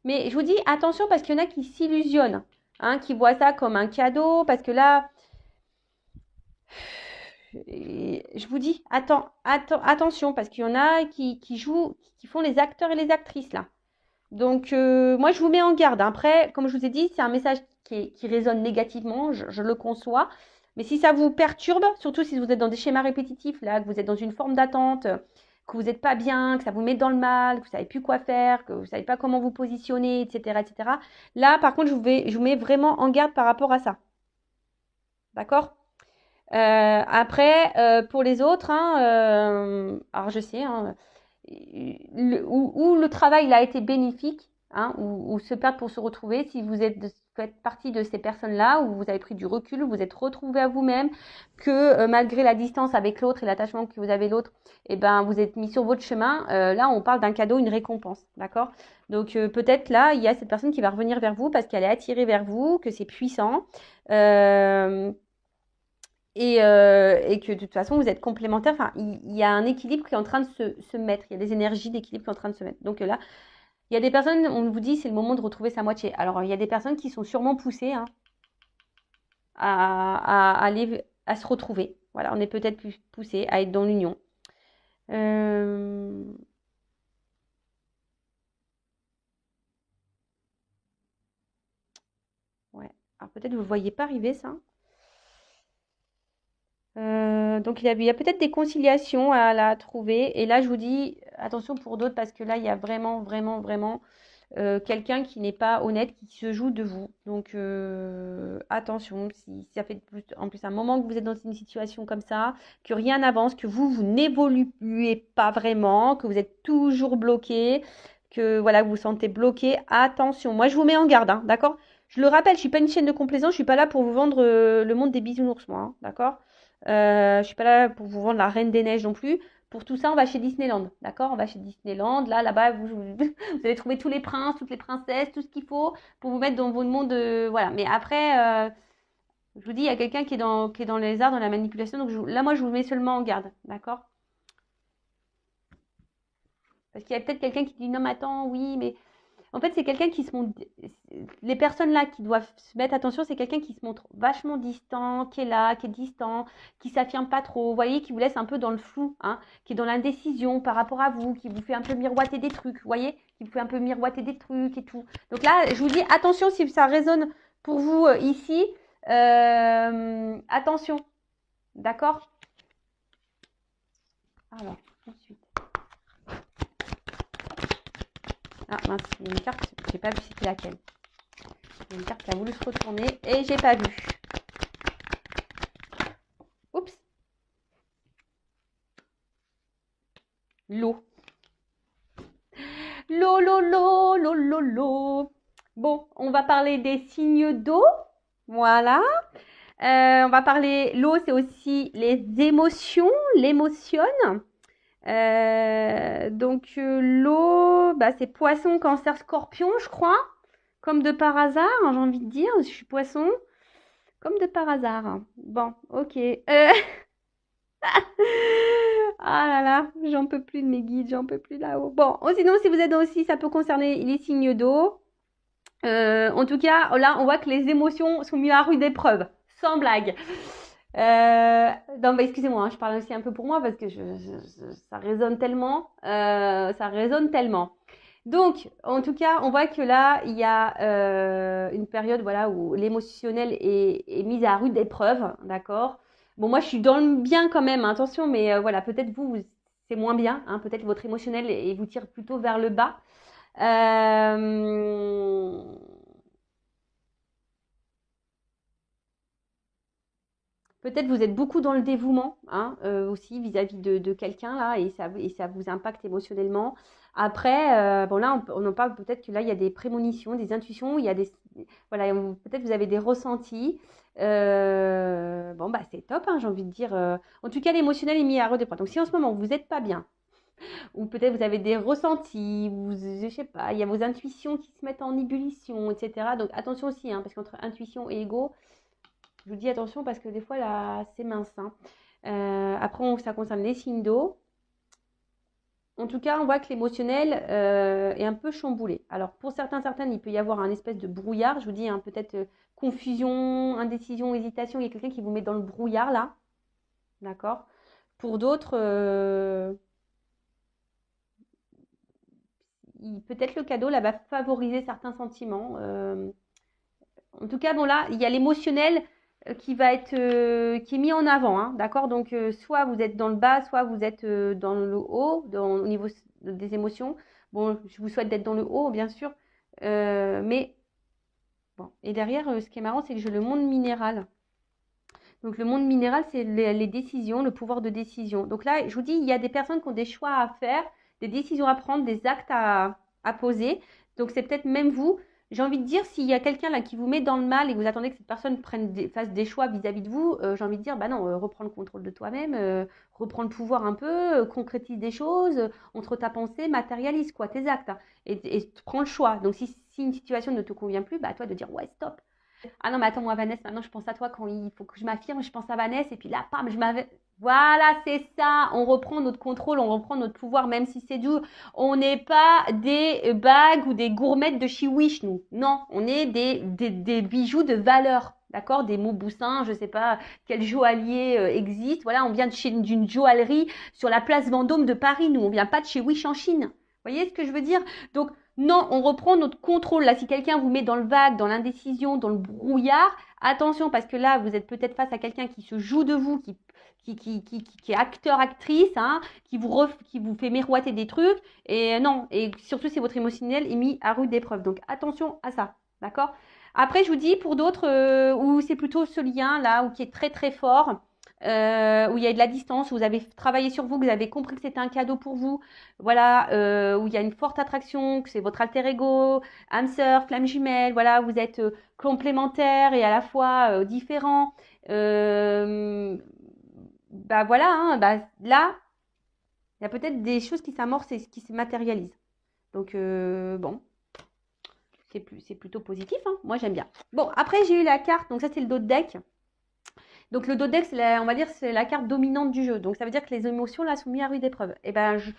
mais je vous dis attention parce qu'il y en a qui s'illusionnent, hein, qui voient ça comme un cadeau, parce que là, je vous dis attention parce qu'il y en a qui jouent, qui font les acteurs et les actrices là. Donc, moi, je vous mets en garde. Après, comme je vous ai dit, c'est un message qui résonne négativement, je le conçois. Mais si ça vous perturbe, surtout si vous êtes dans des schémas répétitifs, là, que vous êtes dans une forme d'attente, que vous n'êtes pas bien, que ça vous met dans le mal, que vous ne savez plus quoi faire, que vous ne savez pas comment vous positionner, etc., etc. Là, par contre, je vous mets vraiment en garde par rapport à ça. D'accord? Après, pour les autres, hein, alors je sais, hein, où le travail il a été bénéfique, hein, ou se perdre pour se retrouver, si vous faites partie de ces personnes-là, où vous avez pris du recul, où vous êtes retrouvé à vous-même, que malgré la distance avec l'autre et l'attachement que vous avez l'autre, eh ben, vous êtes mis sur votre chemin, là on parle d'un cadeau, une récompense, d'accord? Donc peut-être là, il y a cette personne qui va revenir vers vous parce qu'elle est attirée vers vous, que c'est puissant. Et que de toute façon, vous êtes complémentaires. Enfin, il y a un équilibre qui est en train de se mettre. Il y a des énergies d'équilibre qui sont en train de se mettre. Donc là, il y a des personnes, on vous dit, c'est le moment de retrouver sa moitié. Alors, il y a des personnes qui sont sûrement poussées, hein, aller, à se retrouver. Voilà, on est peut-être plus poussé à être dans l'union. Ouais. Alors, peut-être vous ne voyez pas arriver ça. Donc il y a peut-être des conciliations à la trouver. Et là, je vous dis, attention pour d'autres, parce que là, il y a vraiment, vraiment, vraiment quelqu'un qui n'est pas honnête, qui se joue de vous. Donc attention, si ça fait en plus un moment que vous êtes dans une situation comme ça, que rien n'avance, que vous n'évoluez pas vraiment, que vous êtes toujours bloqué, que voilà, vous vous sentez bloqué, attention. Moi, je vous mets en garde, hein, d'accord? Je le rappelle, je suis pas une chaîne de complaisance, je suis pas là pour vous vendre le monde des bisounours, moi, hein, d'accord? Je suis pas là pour vous vendre la Reine des Neiges non plus. Pour tout ça, on va chez Disneyland, d'accord? On va chez Disneyland. Là-bas, vous allez trouver tous les princes, toutes les princesses, tout ce qu'il faut pour vous mettre dans votre monde. Voilà. Mais après, je vous dis, il y a quelqu'un qui est dans les arts, dans la manipulation. Donc là, moi, je vous mets seulement en garde, d'accord? Parce qu'il y a peut-être quelqu'un qui dit non, mais attends, oui, mais en fait, c'est quelqu'un qui se montre. Les personnes là qui doivent se mettre attention, c'est quelqu'un qui se montre vachement distant, qui est là, qui est distant, qui s'affirme pas trop. Vous voyez, qui vous laisse un peu dans le flou, hein, qui est dans l'indécision par rapport à vous, qui vous fait un peu miroiter des trucs. Vous voyez, qui vous fait un peu miroiter des trucs et tout. Donc là, je vous dis attention si ça résonne pour vous ici. Attention, d'accord? Alors, ensuite. Ah mince, il y a une carte, j'ai pas vu c'était laquelle. Il y a une carte qui a voulu se retourner et j'ai pas vu. Oups. L'eau. L'eau, l'eau, l'eau, l'eau, l'eau, l'eau. Bon, on va parler des signes d'eau. Voilà. On va parler, l'eau, c'est aussi les émotions, l'émotion. Donc, l'eau, bah, c'est poisson, cancer, scorpion, je crois. Comme de par hasard, hein, j'ai envie de dire, je suis poisson. Comme de par hasard. Bon, ok. Ah là là, j'en peux plus de mes guides, j'en peux plus là-haut. Bon, sinon, si vous êtes aussi, ça peut concerner les signes d'eau. En tout cas, là, on voit que les émotions sont mises à rude épreuve, sans blague. Non, bah, excusez-moi, hein, je parle aussi un peu pour moi parce que ça résonne tellement. Ça résonne tellement. Donc, en tout cas, on voit que là, il y a une période voilà, où l'émotionnel est mis à rude épreuve, d'accord? Bon, moi, je suis dans le bien quand même, hein, attention, mais voilà, peut-être c'est moins bien, hein, peut-être votre émotionnel et vous tire plutôt vers le bas. Peut-être vous êtes beaucoup dans le dévouement, hein, aussi vis-à-vis de quelqu'un là, et ça vous impacte émotionnellement. Après, bon là, on en parle peut-être que là, il y a des prémonitions, des intuitions, il y a voilà, peut-être vous avez des ressentis. Bon bah c'est top, hein, j'ai envie de dire. En tout cas, l'émotionnel est mis à rude épreuve. Donc si en ce moment vous n'êtes pas bien, ou peut-être vous avez des ressentis, je sais pas, il y a vos intuitions qui se mettent en ébullition, etc. Donc attention aussi, hein, parce qu'entre intuition et ego, Je vous dis attention parce que des fois, là, c'est mince, hein. Après, ça concerne les signes d'eau. En tout cas, on voit que l'émotionnel est un peu chamboulé. Alors, pour certaines, il peut y avoir un espèce de brouillard. Je vous dis, hein, peut-être confusion, indécision, hésitation. Il y a quelqu'un qui vous met dans le brouillard, là. D'accord? Pour d'autres, peut-être le cadeau, là, va favoriser certains sentiments. En tout cas, bon, là, il y a l'émotionnel qui est mis en avant, hein, d'accord? Donc, soit vous êtes dans le bas, soit vous êtes dans le haut, au niveau des émotions. Bon, je vous souhaite d'être dans le haut, bien sûr. Mais, bon. Et derrière, ce qui est marrant, c'est que j'ai le monde minéral. Donc, le monde minéral, c'est les décisions, le pouvoir de décision. Donc là, je vous dis, il y a des personnes qui ont des choix à faire, des décisions à prendre, des actes à poser. Donc, c'est peut-être même vous. J'ai envie de dire, s'il y a quelqu'un là qui vous met dans le mal et que vous attendez que cette personne fasse des choix vis-à-vis de vous, j'ai envie de dire, bah non, reprends le contrôle de toi-même, reprends le pouvoir un peu, concrétise des choses, entre ta pensée, matérialise quoi, tes actes, hein, et prends le choix. Donc si une situation ne te convient plus, bah à toi de dire, ouais, stop. Ah non, mais attends, moi, Vanessa, maintenant, je pense à toi quand il faut que je m'affirme, je pense à Vanessa, et puis là, pam, je m'avais. Voilà, c'est ça. On reprend notre contrôle, on reprend notre pouvoir, même si c'est dur. On n'est pas des bagues ou des gourmettes de chez Wish, nous. Non, on est des bijoux de valeur. D'accord? Des Mauboussins, je ne sais pas quel joaillier existe. Voilà, on vient d'une joaillerie sur la place Vendôme de Paris, nous. On vient pas de chez Wish en Chine. Vous voyez ce que je veux dire? Donc, non, on reprend notre contrôle. Là, si quelqu'un vous met dans le vague, dans l'indécision, dans le brouillard, attention, parce que là, vous êtes peut-être face à quelqu'un qui se joue de vous, qui est acteur, actrice, hein, qui vous fait miroiter des trucs. Et non, et surtout si votre émotionnel est mis à rude épreuve. Donc, attention à ça, d'accord? Après, je vous dis, pour d'autres, où c'est plutôt ce lien là, où qui est très très fort, où il y a de la distance, où vous avez travaillé sur vous, que vous avez compris que c'était un cadeau pour vous, voilà, où il y a une forte attraction, que c'est votre alter ego, âme sœur, flamme jumelle, voilà, vous êtes complémentaires et à la fois différents. Bah voilà, hein, bah, là, il y a peut-être des choses qui s'amorcent et qui se matérialisent. Donc, bon, c'est plutôt positif, hein. Moi, j'aime bien. Bon, après, j'ai eu la carte, donc ça, c'est le dos de deck. Donc, le dos de deck, on va dire, c'est la carte dominante du jeu. Donc, ça veut dire que les émotions, là, sont mises à rude épreuve. Et ben, je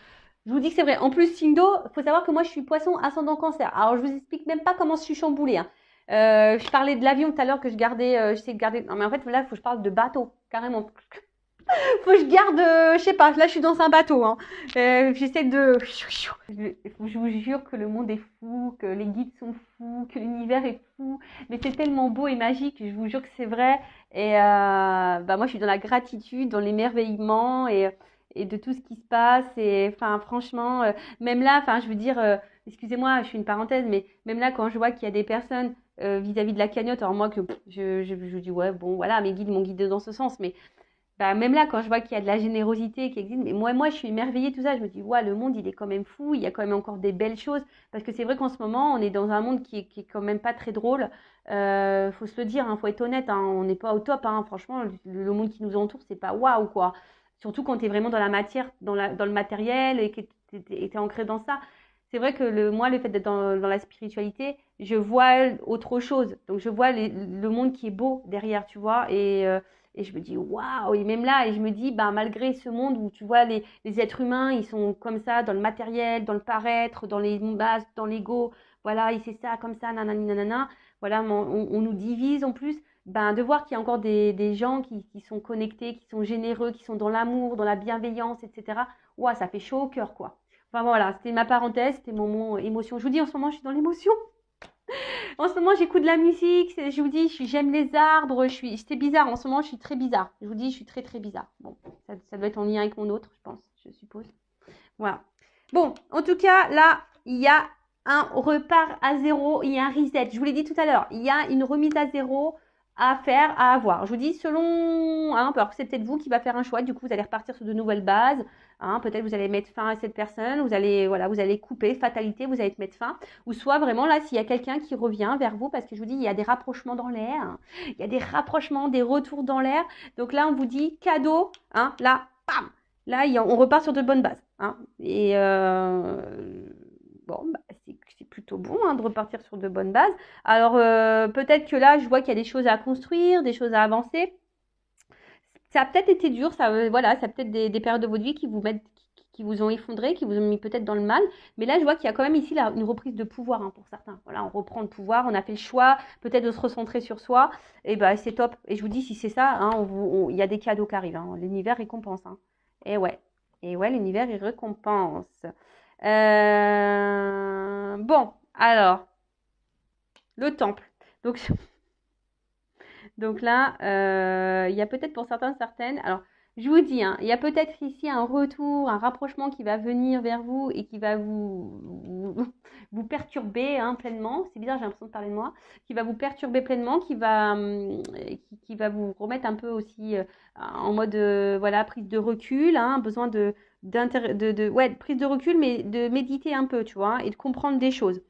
vous dis que c'est vrai. En plus, signe d'eau, il faut savoir que moi, je suis poisson ascendant cancer. Alors, je vous explique même pas comment je suis chamboulée, hein. Je parlais de l'avion tout à l'heure que je gardais, j'essaie de garder. Non, mais en fait, là, il faut que je parle de bateau, carrément. Faut que je garde, je sais pas, là je suis dans un bateau, hein. J'essaie de. Je vous jure que le monde est fou, que les guides sont fous, que l'univers est fou. Mais c'est tellement beau et magique, je vous jure que c'est vrai. Et bah moi je suis dans la gratitude, dans l'émerveillement et de tout ce qui se passe. Et enfin franchement, même là, enfin je veux dire, excusez-moi, je fais une parenthèse, mais même là quand je vois qu'il y a des personnes vis-à-vis de la cagnotte, alors moi que je dis ouais bon voilà mes guides m'ont guidé dans ce sens, mais bah, même là, quand je vois qu'il y a de la générosité qui existe, mais moi, je suis émerveillée, tout ça. Je me dis, ouais, le monde, il est quand même fou. Il y a quand même encore des belles choses. Parce que c'est vrai qu'en ce moment, on est dans un monde qui est quand même pas très drôle. Faut se le dire, hein, faut être honnête, hein, on n'est pas au top, hein. Franchement, le monde qui nous entoure, c'est pas waouh, quoi. Surtout quand tu es vraiment dans la matière, dans le matériel et que tu es ancré dans ça. C'est vrai que moi, le fait d'être dans la spiritualité, je vois autre chose. Donc, je vois le monde qui est beau derrière, tu vois. Et je me dis, waouh! Et même là, et je me dis, bah, malgré ce monde où tu vois, les êtres humains, ils sont comme ça, dans le matériel, dans le paraître, dans les bases, dans l'ego, voilà, et c'est ça, comme ça, nanani, nanana. Voilà, on nous divise en plus. Ben, de voir qu'il y a encore des gens qui sont connectés, qui sont généreux, qui sont dans l'amour, dans la bienveillance, etc. Ouah, ça fait chaud au cœur, quoi. Enfin voilà, c'était ma parenthèse, c'était mon mot émotion. Je vous dis, en ce moment, je suis dans l'émotion. En ce moment, j'écoute de la musique. Je vous dis, j'aime les arbres. C'est bizarre. En ce moment, je suis très bizarre. Je vous dis, je suis très, très bizarre. Bon, ça doit être en lien avec mon autre, je pense, je suppose. Voilà. Bon, en tout cas, là, il y a un repart à zéro. Il y a un reset. Je vous l'ai dit tout à l'heure. Il y a une remise à zéro à faire, à avoir. Je vous dis, selon, hein, alors c'est peut-être vous qui va faire un choix. Du coup, vous allez repartir sur de nouvelles bases. Hein, peut-être vous allez mettre fin à cette personne. Vous allez couper, fatalité, vous allez te mettre fin. Ou soit vraiment là, s'il y a quelqu'un qui revient vers vous, parce que je vous dis, il y a des rapprochements dans l'air. Hein, il y a des rapprochements, des retours dans l'air. Donc là, on vous dit cadeau. Hein, là, bam. Là, on repart sur de bonnes bases. Hein, et bon, bah, c'est plutôt bon hein, de repartir sur de bonnes bases. Alors, peut-être que là, je vois qu'il y a des choses à construire, des choses à avancer. Ça a peut-être été dur, voilà, ça a peut-être des périodes de votre vie qui vous ont effondré, qui vous ont mis peut-être dans le mal. Mais là, je vois qu'il y a quand même ici une reprise de pouvoir hein, pour certains. Voilà, on reprend le pouvoir, on a fait le choix peut-être de se recentrer sur soi. Et ben, c'est top. Et je vous dis, si c'est ça, hein, il y a des cadeaux qui arrivent. Hein. L'univers récompense. Hein. Et ouais, l'univers, il récompense. Bon, alors, le temple. Donc, donc là, il y a peut-être pour certains, certaines. Alors, je vous dis, hein, il y a peut-être ici un retour, un rapprochement qui va venir vers vous et qui va vous perturber hein, pleinement. C'est bizarre, j'ai l'impression de parler de moi. Qui va vous perturber pleinement, qui va vous remettre un peu aussi en mode voilà, prise de recul, hein, besoin ouais, prise de recul, mais de méditer un peu, tu vois, hein, et de comprendre des choses.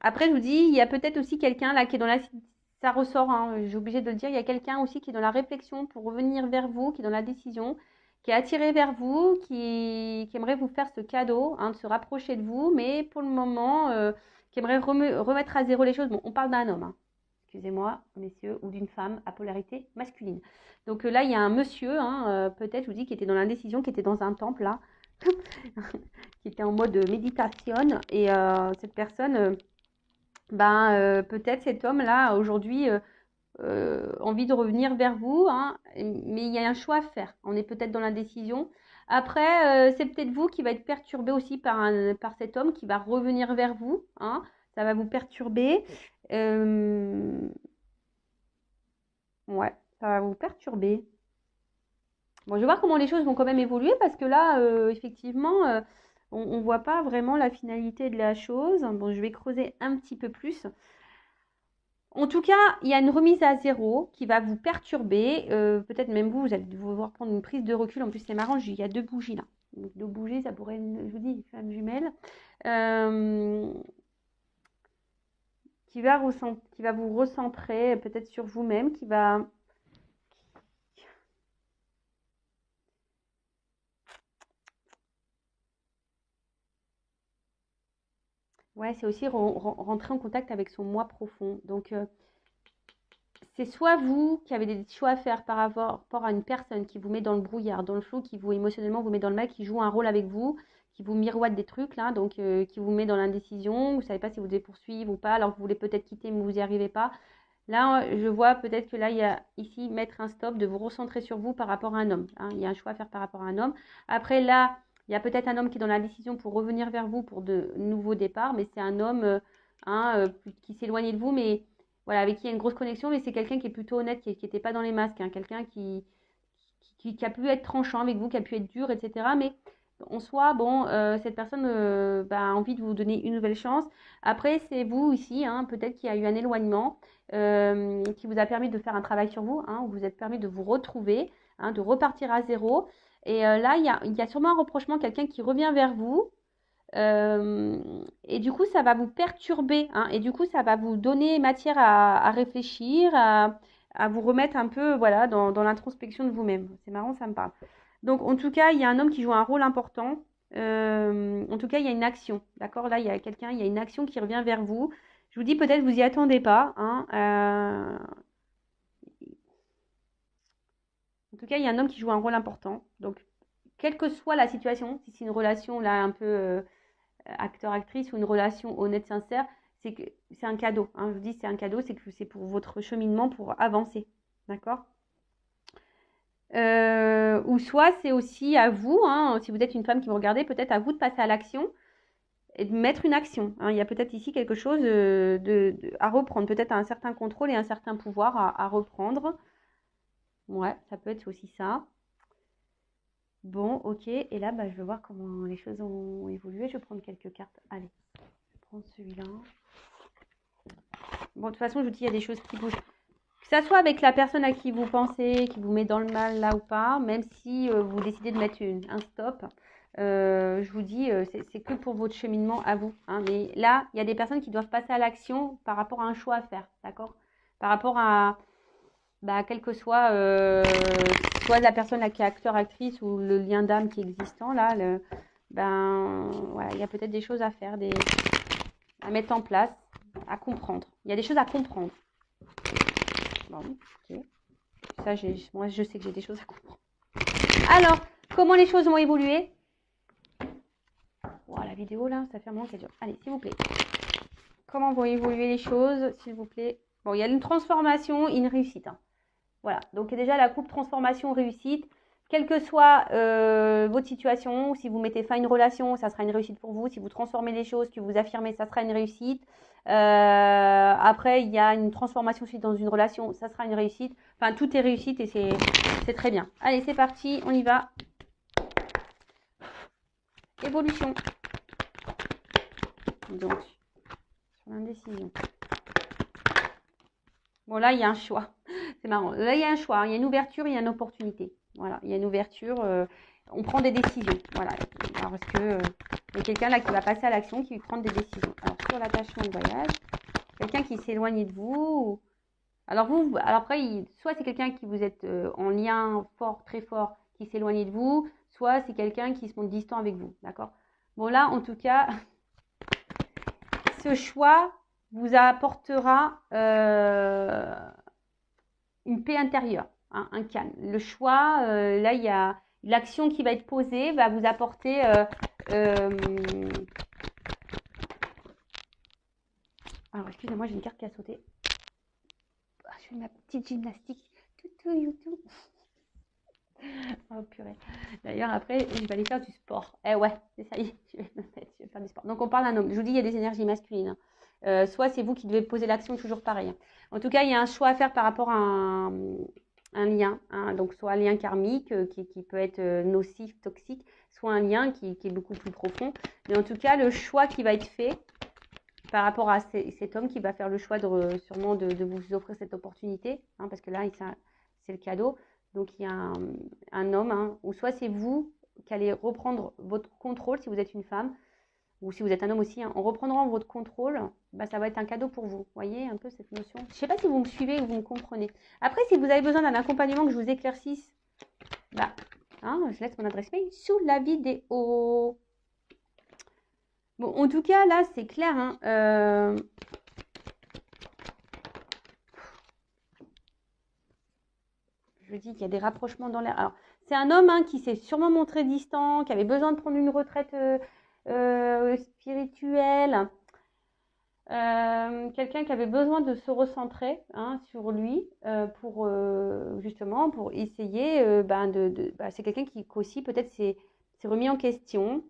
Après, je vous dis, il y a peut-être aussi quelqu'un là qui est dans la... Ça ressort, hein, j'ai obligé de le dire, il y a quelqu'un aussi qui est dans la réflexion pour revenir vers vous, qui est dans la décision, qui est attiré vers vous, qui aimerait vous faire ce cadeau, hein, de se rapprocher de vous, mais pour le moment, qui aimerait remettre à zéro les choses. Bon, on parle d'un homme, hein, excusez-moi, messieurs, ou d'une femme à polarité masculine. Donc là, il y a un monsieur, hein, peut-être, je vous dis, qui était dans l'indécision, qui était dans un temple, là, qui était en mode méditation, et cette personne... peut-être cet homme-là, aujourd'hui, envie de revenir vers vous, hein, mais il y a un choix à faire. On est peut-être dans l'indécision. Après, c'est peut-être vous qui va être perturbé aussi par cet homme qui va revenir vers vous. Hein, ça va vous perturber. Ouais, ça va vous perturber. Bon, je vais voir comment les choses vont quand même évoluer parce que là, effectivement, on ne voit pas vraiment la finalité de la chose. Bon, je vais creuser un petit peu plus. En tout cas, il y a une remise à zéro qui va vous perturber. Peut-être même vous allez devoir prendre une prise de recul. En plus, c'est marrant, il y a deux bougies là. Donc, deux bougies, ça pourrait, je vous dis, une femme jumelle. Qui va vous recentrer peut-être sur vous-même, qui va... Ouais, c'est aussi rentrer en contact avec son moi profond. Donc, c'est soit vous qui avez des choix à faire par rapport à une personne qui vous met dans le brouillard, dans le flou, qui vous émotionnellement vous met dans le mal, qui joue un rôle avec vous, qui vous miroite des trucs là, donc qui vous met dans l'indécision, vous ne savez pas si vous devez poursuivre ou pas, alors que vous voulez peut-être quitter mais vous n'y arrivez pas. Là, je vois peut-être que là, il y a ici mettre un stop, de vous recentrer sur vous par rapport à un homme. Hein. Il y a un choix à faire par rapport à un homme. Après, là, il y a peut-être un homme qui est dans la décision pour revenir vers vous pour de nouveaux départs, mais c'est un homme qui s'éloigne de vous, mais voilà, avec qui il y a une grosse connexion, mais c'est quelqu'un qui est plutôt honnête, qui n'était pas dans les masques, hein, quelqu'un qui a pu être tranchant avec vous, qui a pu être dur, etc. Mais en soi, bon, cette personne a envie de vous donner une nouvelle chance. Après, c'est vous ici, hein, peut-être qu'il y a eu un éloignement qui vous a permis de faire un travail sur vous, hein, où vous êtes permis de vous retrouver, hein, de repartir à zéro. Et là, il y a sûrement un reprochement, quelqu'un qui revient vers vous. Et du coup, ça va vous perturber, hein, et du coup, ça va vous donner matière à réfléchir, à vous remettre un peu voilà, dans l'introspection de vous-même. C'est marrant, ça me parle. Donc, en tout cas, il y a un homme qui joue un rôle important. En tout cas, il y a une action. D'accord? Là, il y a quelqu'un, il y a une action qui revient vers vous. Je vous dis, peut-être vous y attendez pas. Hein, en tout cas, il y a un homme qui joue un rôle important. Donc, quelle que soit la situation, si c'est une relation là un peu acteur-actrice ou une relation honnête, sincère, c'est que c'est un cadeau. Hein. Je vous dis, c'est un cadeau, c'est que c'est pour votre cheminement, pour avancer. D'accord? Ou soit c'est aussi à vous, hein, si vous êtes une femme qui me regardez, peut-être à vous de passer à l'action et de mettre une action. Hein. Il y a peut-être ici quelque chose à reprendre, peut-être un certain contrôle et un certain pouvoir à reprendre. Ouais, ça peut être aussi ça. Bon, ok. Et là, je vais voir comment les choses ont évolué. Je vais prendre quelques cartes. Allez, je vais prendre celui-là. Bon, de toute façon, je vous dis, il y a des choses qui bougent. Que ça soit avec la personne à qui vous pensez, qui vous met dans le mal là ou pas, même si vous décidez de mettre un stop, je vous dis, c'est que pour votre cheminement à vous. Hein. Mais là, il y a des personnes qui doivent passer à l'action par rapport à un choix à faire, d'accord? Par rapport à, quel que soit, soit la personne là qui est acteur, actrice ou le lien d'âme qui est existant, là, ben voilà, il y a peut-être des choses à faire, à mettre en place, à comprendre. Il y a des choses à comprendre. Bon, ok. Ça, moi, je sais que j'ai des choses à comprendre. Alors, comment les choses vont évoluer? Voilà, la vidéo là, ça fait un moment qu'elle dure. Allez, s'il vous plaît. Comment vont évoluer les choses, s'il vous plaît? Bon, il y a une transformation, une réussite. Hein. Voilà, donc déjà la coupe transformation réussite. Quelle que soit votre situation, si vous mettez fin à une relation, ça sera une réussite pour vous. Si vous transformez les choses, que vous affirmez, ça sera une réussite. Après, il y a une transformation suite dans une relation, ça sera une réussite. Enfin, tout est réussite et c'est très bien. Allez, c'est parti, on y va. Évolution. Donc, sur l'indécision. Bon, là, il y a un choix. C'est marrant. Là, il y a un choix. Il y a une ouverture, il y a une opportunité. Voilà, il y a une ouverture. On prend des décisions. Voilà. Alors, parce que il y a quelqu'un là qui va passer à l'action, qui va prendre des décisions. Alors, sur l'attachement de voyage, quelqu'un qui s'éloigne de vous. Alors, alors après, soit c'est quelqu'un qui vous êtes en lien fort, très fort, qui s'éloigne de vous, soit c'est quelqu'un qui se montre distant avec vous. D'accord? Bon, là, en tout cas, ce choix vous apportera une paix intérieure, hein, un calme. Le choix, là, il y a l'action qui va être posée, va vous apporter alors, excusez-moi, j'ai une carte qui a sauté. Je fais ma petite gymnastique. YouTube. Oh purée. D'ailleurs, après, je vais aller faire du sport. Eh ouais, c'est ça y est, je vais faire du sport. Donc, on parle d'un homme. Je vous dis, il y a des énergies masculines. Soit c'est vous qui devez poser l'action, toujours pareil. En tout cas, il y a un choix à faire par rapport à un lien. Hein. Donc, soit un lien karmique qui peut être nocif, toxique, soit un lien qui est beaucoup plus profond. Mais en tout cas, le choix qui va être fait par rapport à cet homme qui va faire le choix sûrement de vous offrir cette opportunité, hein, parce que là, c'est le cadeau. Donc, il y a un homme, hein, ou soit c'est vous qui allez reprendre votre contrôle si vous êtes une femme, ou si vous êtes un homme aussi, hein, en reprenant votre contrôle, bah, ça va être un cadeau pour vous. Vous voyez un peu cette notion? Je ne sais pas si vous me suivez ou vous me comprenez. Après, si vous avez besoin d'un accompagnement que je vous éclaircisse, bah, hein, je laisse mon adresse mail sous la vidéo. Bon, en tout cas, là, c'est clair. Hein, je dis qu'il y a des rapprochements dans l'air. Alors, c'est un homme qui s'est sûrement montré distant, qui avait besoin de prendre une retraite spirituelle. Quelqu'un qui avait besoin de se recentrer sur lui pour justement pour essayer c'est quelqu'un qui aussi peut-être s'est remis en question.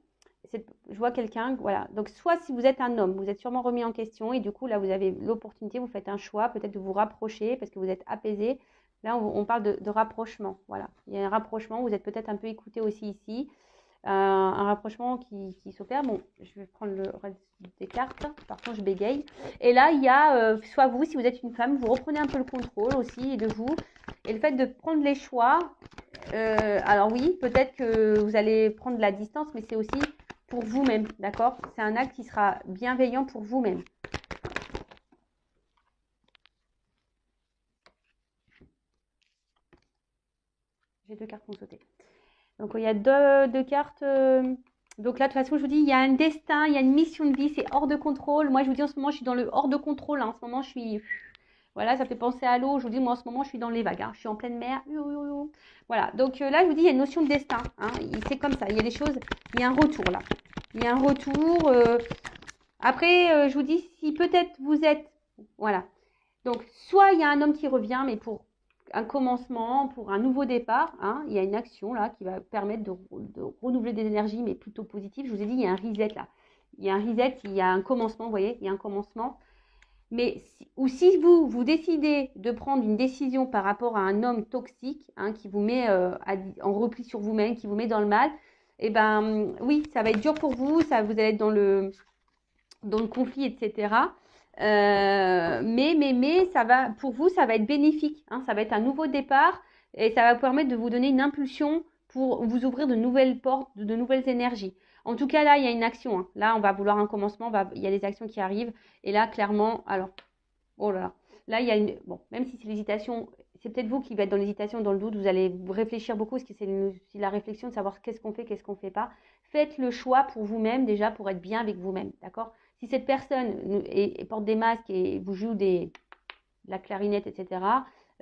Je vois quelqu'un, voilà. Donc soit si vous êtes un homme, vous êtes sûrement remis en question et du coup là vous avez l'opportunité, vous faites un choix peut-être de vous rapprocher parce que vous êtes apaisé. Là on parle de rapprochement, voilà. Il y a un rapprochement, vous êtes peut-être un peu écouté aussi ici. Un rapprochement qui s'opère. Bon, je vais prendre le reste des cartes. Par contre, je bégaye. Et là, il y a soit vous, si vous êtes une femme, vous reprenez un peu le contrôle aussi de vous. Et le fait de prendre les choix, alors oui, peut-être que vous allez prendre de la distance, mais c'est aussi pour vous-même, d'accord? C'est un acte qui sera bienveillant pour vous-même. J'ai 2 cartes qui ont sauté. Donc, il y a deux cartes. Donc là, de toute façon, je vous dis, il y a un destin, il y a une mission de vie, c'est hors de contrôle. Moi, je vous dis, en ce moment, je suis dans le hors de contrôle. Hein. En ce moment, je suis... Voilà, ça fait penser à l'eau. Je vous dis, moi, en ce moment, je suis dans les vagues. Hein. Je suis en pleine mer. Voilà, donc là, je vous dis, il y a une notion de destin. Hein. C'est comme ça, il y a des choses... Il y a un retour, là. Il y a un retour. Après, je vous dis, si peut-être vous êtes... Voilà. Donc, soit il y a un homme qui revient, mais pour un commencement, pour un nouveau départ, hein, il y a une action là qui va permettre de renouveler des énergies, mais plutôt positives. Je vous ai dit, il y a un reset là. Il y a un reset, il y a un commencement, vous voyez, il y a un commencement. Mais si vous décidez de prendre une décision par rapport à un homme toxique, hein, qui vous met en repli sur vous-même, qui vous met dans le mal, eh ben oui, ça va être dur pour vous, ça vous allez être dans le conflit, etc. Mais ça va, pour vous, ça va être bénéfique. Hein, ça va être un nouveau départ et ça va vous permettre de vous donner une impulsion pour vous ouvrir de nouvelles portes, de nouvelles énergies. En tout cas, là, il y a une action. Hein. Là, on va vouloir un commencement. Il y a des actions qui arrivent. Et là, clairement, alors, oh là là. Là, il y a une... Bon, même si c'est l'hésitation, c'est peut-être vous qui va être dans l'hésitation, dans le doute. Vous allez réfléchir beaucoup parce que c'est la réflexion de savoir qu'est-ce qu'on fait pas. faites le choix pour vous-même déjà, pour être bien avec vous-même, d'accord? Si cette personne porte des masques et vous joue de la clarinette, etc.,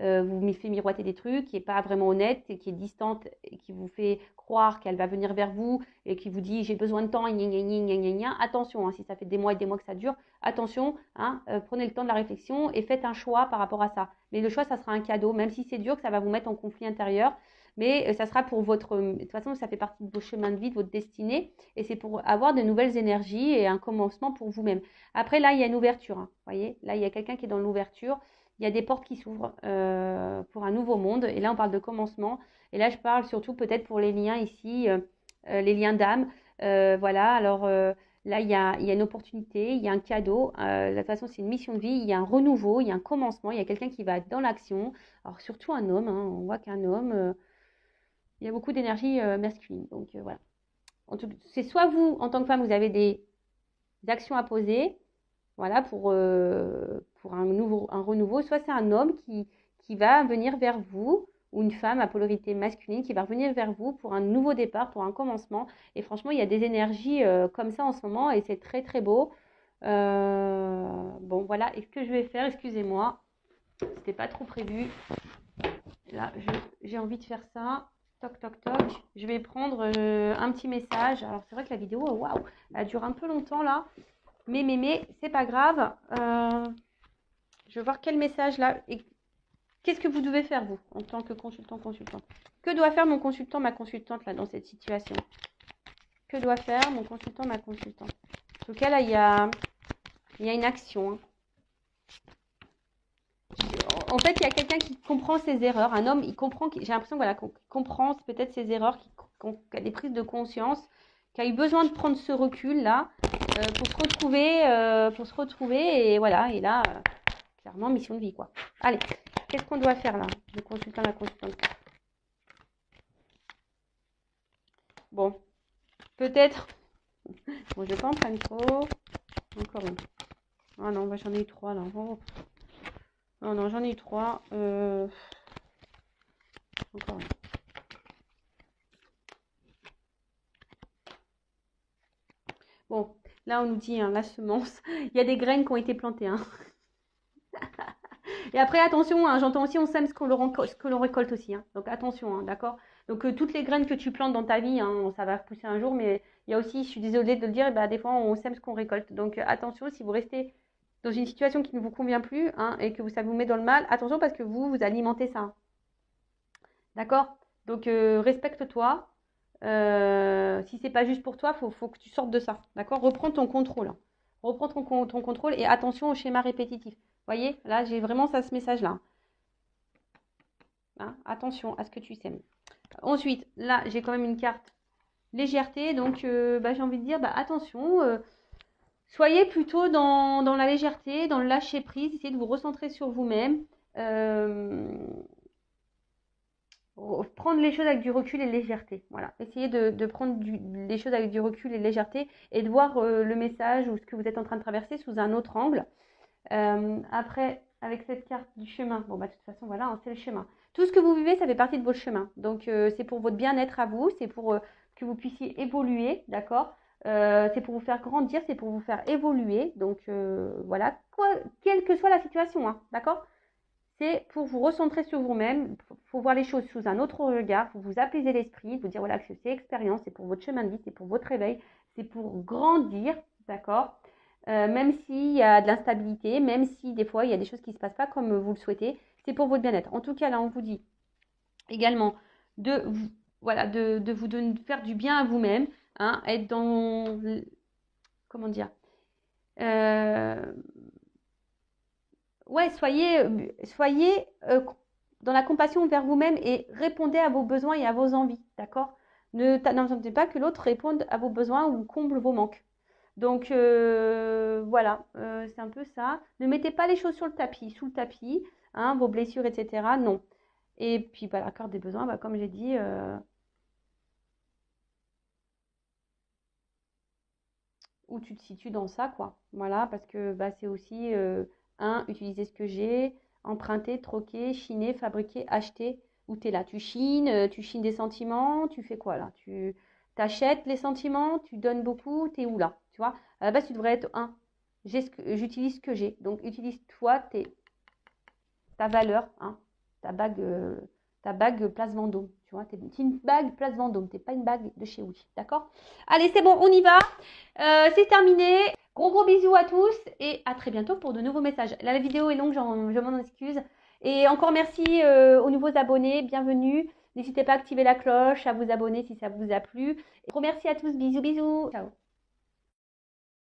vous me fait miroiter des trucs, qui n'est pas vraiment honnête, et qui est distante, et qui vous fait croire qu'elle va venir vers vous, et qui vous dit j'ai besoin de temps, gna, gna, gna, gna, gna. Attention, hein, si ça fait des mois et des mois que ça dure, attention, hein, prenez le temps de la réflexion et faites un choix par rapport à ça. Mais le choix, ça sera un cadeau, même si c'est dur, que ça va vous mettre en conflit intérieur, mais ça sera pour votre... De toute façon, ça fait partie de vos chemins de vie, de votre destinée, et c'est pour avoir de nouvelles énergies et un commencement pour vous-même. Après, là, il y a une ouverture, hein, vous voyez, là, il y a quelqu'un qui est dans l'ouverture. Il y a des portes qui s'ouvrent pour un nouveau monde. Et là, on parle de commencement. Et là, je parle surtout peut-être pour les liens ici, les liens d'âme. Voilà, alors là, il y a une opportunité, il y a un cadeau. De toute façon, c'est une mission de vie. Il y a un renouveau, il y a un commencement. Il y a quelqu'un qui va être dans l'action. Alors, surtout un homme. Hein, on voit qu'un homme, il y a beaucoup d'énergie masculine. Donc, voilà. C'est soit vous, en tant que femme, vous avez des actions à poser. Voilà, pour un renouveau. Soit c'est un homme qui va venir vers vous, ou une femme à polarité masculine qui va revenir vers vous pour un nouveau départ, pour un commencement. Et franchement, il y a des énergies comme ça en ce moment et c'est très très beau. Bon, voilà. Et ce que je vais faire, excusez-moi, c'était pas trop prévu. Là, j'ai envie de faire ça. Toc, toc, toc. Je vais prendre un petit message. Alors, c'est vrai que la vidéo, waouh, elle dure un peu longtemps là. Mais, c'est pas grave. Je vais voir quel message là. Et qu'est-ce que vous devez faire, vous, en tant que consultant? Que doit faire mon consultant, ma consultante, là, dans cette situation? Que doit faire mon consultant, ma consultante? En tout cas, là, il y a une action. Hein. En fait, il y a quelqu'un qui comprend ses erreurs. Un homme, il comprend. J'ai l'impression voilà, qu'on comprend peut-être ses erreurs, qui a des prises de conscience, qui a eu besoin de prendre ce recul-là pour se retrouver. Et voilà, et là, clairement, mission de vie, quoi. Allez, qu'est-ce qu'on doit faire là? Le consultant, la consultante. Bon, peut-être. Bon, je vais pas en prendre trop. Encore une. Ah non, bah, j'en ai eu 3 là. Oh. Non, non, j'en ai eu 3. Encore une. Bon, là, on nous dit hein, la semence. Il y a des graines qui ont été plantées. Hein. Et après, attention, hein, j'entends aussi, on sème ce que l'on récolte aussi. Hein. Donc, attention, hein, d'accord? Donc, toutes les graines que tu plantes dans ta vie, hein, ça va pousser un jour. Mais il y a aussi, je suis désolée de le dire, bah, des fois, on sème ce qu'on récolte. Donc, attention, si vous restez dans une situation qui ne vous convient plus hein, et que ça vous met dans le mal, attention parce que vous alimentez ça. Hein. D'accord? Donc, respecte-toi. Si c'est pas juste pour toi, faut que tu sortes de ça. D'accord? Reprends ton contrôle. Hein. Reprends ton contrôle et attention au schéma répétitif. Vous voyez? Là, j'ai vraiment ce message-là. Hein, attention à ce que tu sèmes. Ensuite, là, j'ai quand même une carte légèreté. Donc, bah, j'ai envie de dire, bah, attention. Soyez plutôt dans la légèreté, dans le lâcher prise. Essayez de vous recentrer sur vous-même. Prendre les choses avec du recul et légèreté. Voilà. Essayez de prendre les choses avec du recul et légèreté et de voir le message ou ce que vous êtes en train de traverser sous un autre angle. Après, avec cette carte du chemin, bon, bah, de toute façon, voilà, hein, c'est le chemin. Tout ce que vous vivez, ça fait partie de votre chemin. Donc, c'est pour votre bien-être à vous, c'est pour que vous puissiez évoluer, d'accord? C'est pour vous faire grandir, c'est pour vous faire évoluer. Donc, voilà, quelle que soit la situation, hein, d'accord? C'est pour vous recentrer sur vous-même, il faut voir les choses sous un autre regard, il faut vous apaiser l'esprit, vous dire voilà que c'est expérience, c'est pour votre chemin de vie, c'est pour votre réveil, c'est pour grandir, d'accord? Même s'il y a de l'instabilité, même si des fois il y a des choses qui ne se passent pas comme vous le souhaitez, c'est pour votre bien-être. En tout cas, là, on vous dit également de faire du bien à vous-même, hein, être dans, comment dire, ouais, soyez dans la compassion envers vous-même et répondez à vos besoins et à vos envies, d'accord? N'attendez pas que l'autre réponde à vos besoins ou comble vos manques. Donc voilà, c'est un peu ça. Ne mettez pas les choses sous le tapis, hein, vos blessures, etc. Non. Et puis bah, la carte des besoins, bah, comme j'ai dit, où tu te situes dans ça, quoi. Voilà, parce que bah, c'est aussi, utiliser ce que j'ai, emprunter, troquer, chiner, fabriquer, acheter. Où tu es là? Tu chines des sentiments, tu fais quoi là? Tu T'achètes les sentiments, tu donnes beaucoup, t'es où là? Tu vois? À la base, tu devrais être un. J'utilise ce que j'ai. Donc, utilise-toi ta valeur, hein, ta bague Place Vendôme. Tu vois, t'es une bague Place Vendôme, t'es pas une bague de chez Oui. D'accord? Allez, c'est bon, on y va. C'est terminé. Gros bisous à tous et à très bientôt pour de nouveaux messages. Là, la vidéo est longue, je m'en excuse. Et encore merci aux nouveaux abonnés, bienvenue. N'hésitez pas à activer la cloche, à vous abonner si ça vous a plu. Et gros merci à tous, bisous. Ciao.